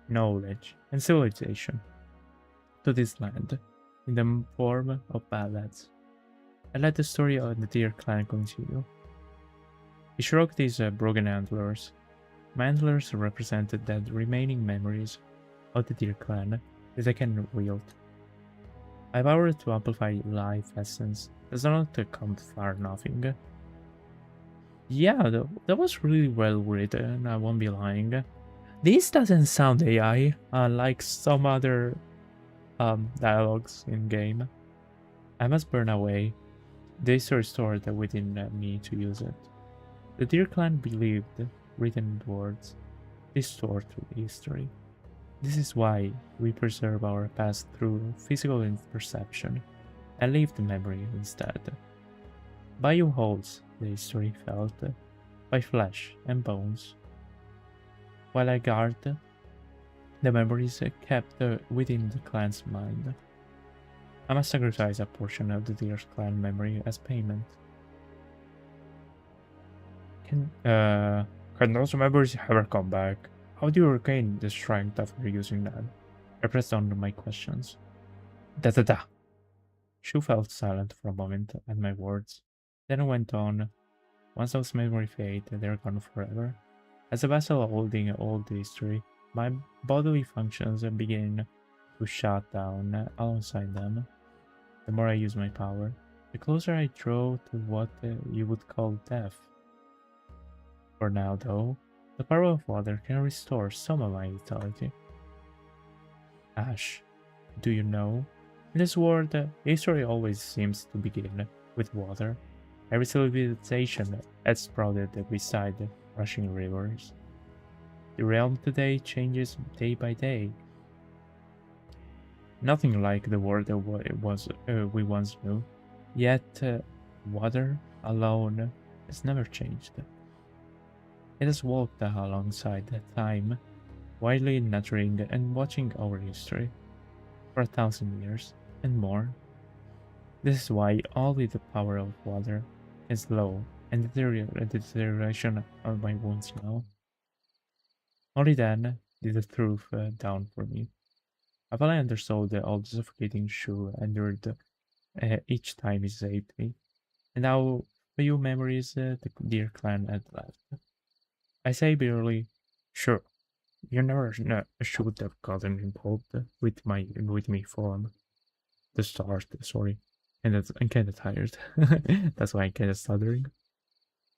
knowledge, and civilization to this land in the form of ballads, and let the story of the Deer clan continue. He shrugged his broken antlers, My antlers represented the remaining memories of the deer clan that I can wield. My power to amplify life essence does not come far nothing. Yeah, that was really well written, I won't be lying. This doesn't sound AI, like some other dialogues in game. I must burn away. They are stored within me to use it. The Deer Clan believed written words distort history. This is why we preserve our past through physical perception and leave the memory instead. Bayou holds the history felt by flesh and bones, while I guard the memories kept within the clan's mind. I must sacrifice a portion of the Deer Clan memory as payment. Can those memories ever come back? How do you regain the strength after using them? I pressed on my questions. Da. Shu felt silent for a moment at my words, then went on. Once those memories fade, they're gone forever. As a vessel holding old history, my bodily functions begin to shut down alongside them. The more I use my power, the closer I draw to what you would call death. For now, though, the power of water can restore some of my vitality. Ash, do you know? In this world, history always seems to begin with water. Every civilization has sprouted beside rushing rivers. The realm today changes day by day. Nothing like the world we once knew. Yet, water alone has never changed. It has walked alongside time, widely nurturing and watching our history for 1,000 years and more. This is why only the power of water can slow and the deterioration of my wounds now. Only then did the truth dawn for me. I finally understood all the suffocating Shu endured each time he saved me, and how few memories the dear clan had left. I say bitterly, sure, you never should have gotten involved with me from the start. Sorry, and I'm kind of tired. That's why I'm kind of stuttering.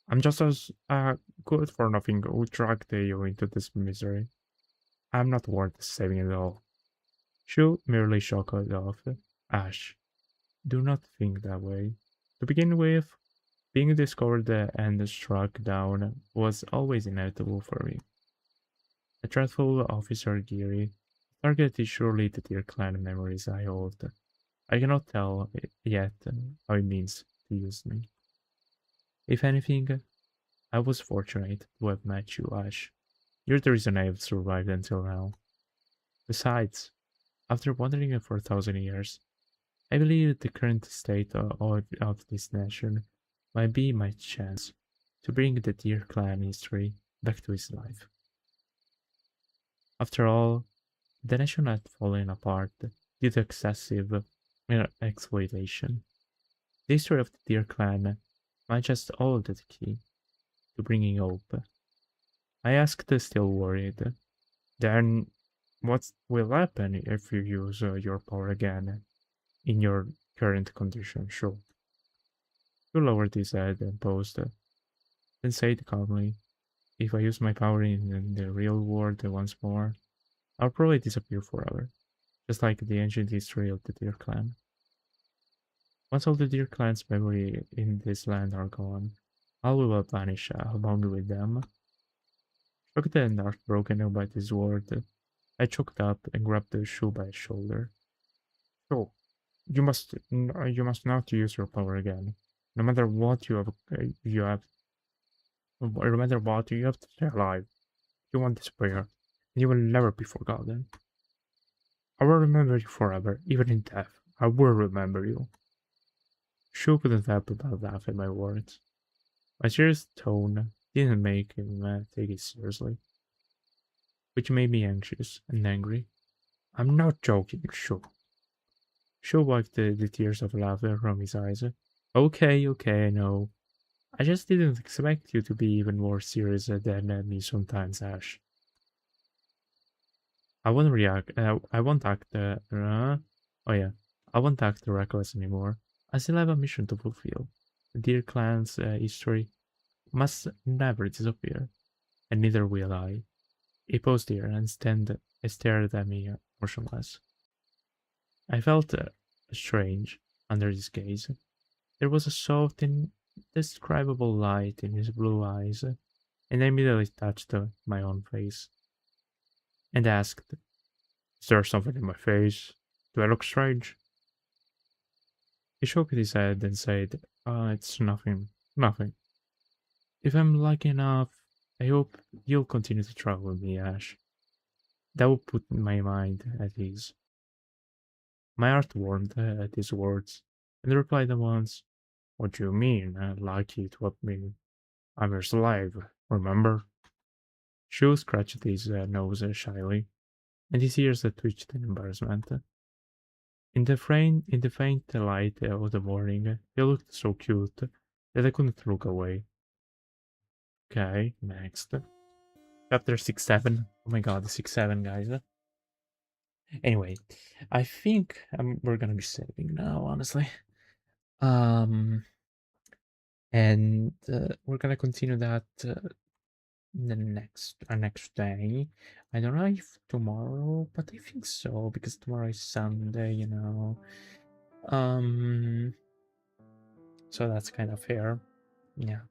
I'm just as good for nothing who dragged you into this misery. I'm not worth saving at all. Shu merely shook it off. Ash, do not think that way. To begin with, being discovered and struck down was always inevitable for me. A dreadful officer Geary target is surely the dear clan memories I hold. I cannot tell yet how it means to use me. If anything, I was fortunate to have met you, Ash. You're the reason I have survived until now. Besides, after wandering for 1,000 years, I believe the current state of this nation might be my chance to bring the dear clan history back to its life. After all, the nation had fallen apart due to excessive exploitation. The history of the deer clan might just hold the key to bringing hope. I asked, still worried. Then, what will happen if you use your power again in your current condition? Sure. You lowered his head and paused, then said calmly, if I use my power in the real world once more, I'll probably disappear forever, just like the ancient history of the deer clan. Once all the deer clan's memory in this land are gone, all will vanish along with them. Shocked and heartbroken by this word, I choked up and grabbed the shoe by his shoulder. So, you must not use your power again. No matter what no matter what, you have to stay alive. You won't disappear, and you will never be forgotten. I will remember you forever, even in death. I will remember you. Shu couldn't help but laugh at my words. My serious tone didn't make him take it seriously, which made me anxious and angry. I'm not joking, Shu. Shu wiped the tears of laughter from his eyes. Okay, I know. I just didn't expect you to be even more serious than me sometimes, Ash. I won't react. I won't act. Oh yeah, I won't act reckless anymore. I still have a mission to fulfill. The Deer Clan's history must never disappear, and neither will I. He paused here and stared at me motionless. I felt strange under his gaze. There was a soft, indescribable light in his blue eyes, and I immediately touched my own face and asked, "Is there something in my face? Do I look strange?" He shook his head and said, It's nothing, nothing. If I'm lucky enough, I hope you'll continue to travel with me, Ash. That would put my mind at ease." My heart warmed at his words, and I replied at once, "What do you mean, lucky to help me? I'm your slave, remember?" Shu scratched his nose shyly, and his ears twitched in embarrassment. In the faint light of the morning, he looked so cute that I couldn't look away. Okay, next. Chapter 6-7. Oh my god, 6-7, guys. Anyway, I think we're gonna be saving now, honestly. And we're gonna continue that the next day. I don't know if tomorrow, but I think so because tomorrow is Sunday, you know. So that's kind of fair. Yeah.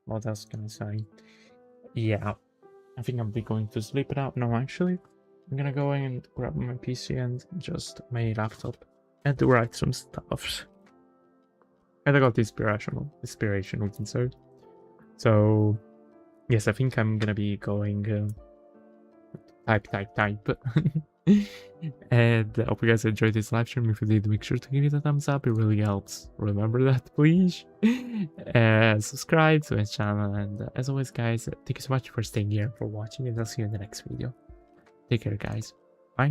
What else can I say? Yeah, I think I'll be going to sleep now. No, actually, I'm gonna go and grab my PC and just my laptop and to write some stuff. And I got inspiration, we can say. So, yes, I think I'm gonna be going type. And I hope you guys enjoyed this live stream. If you did, make sure to give it a thumbs up. It really helps. Remember that, please. Subscribe to my channel. And as always, guys, thank you so much for staying here, for watching, and I'll see you in the next video. Take care, guys. Bye.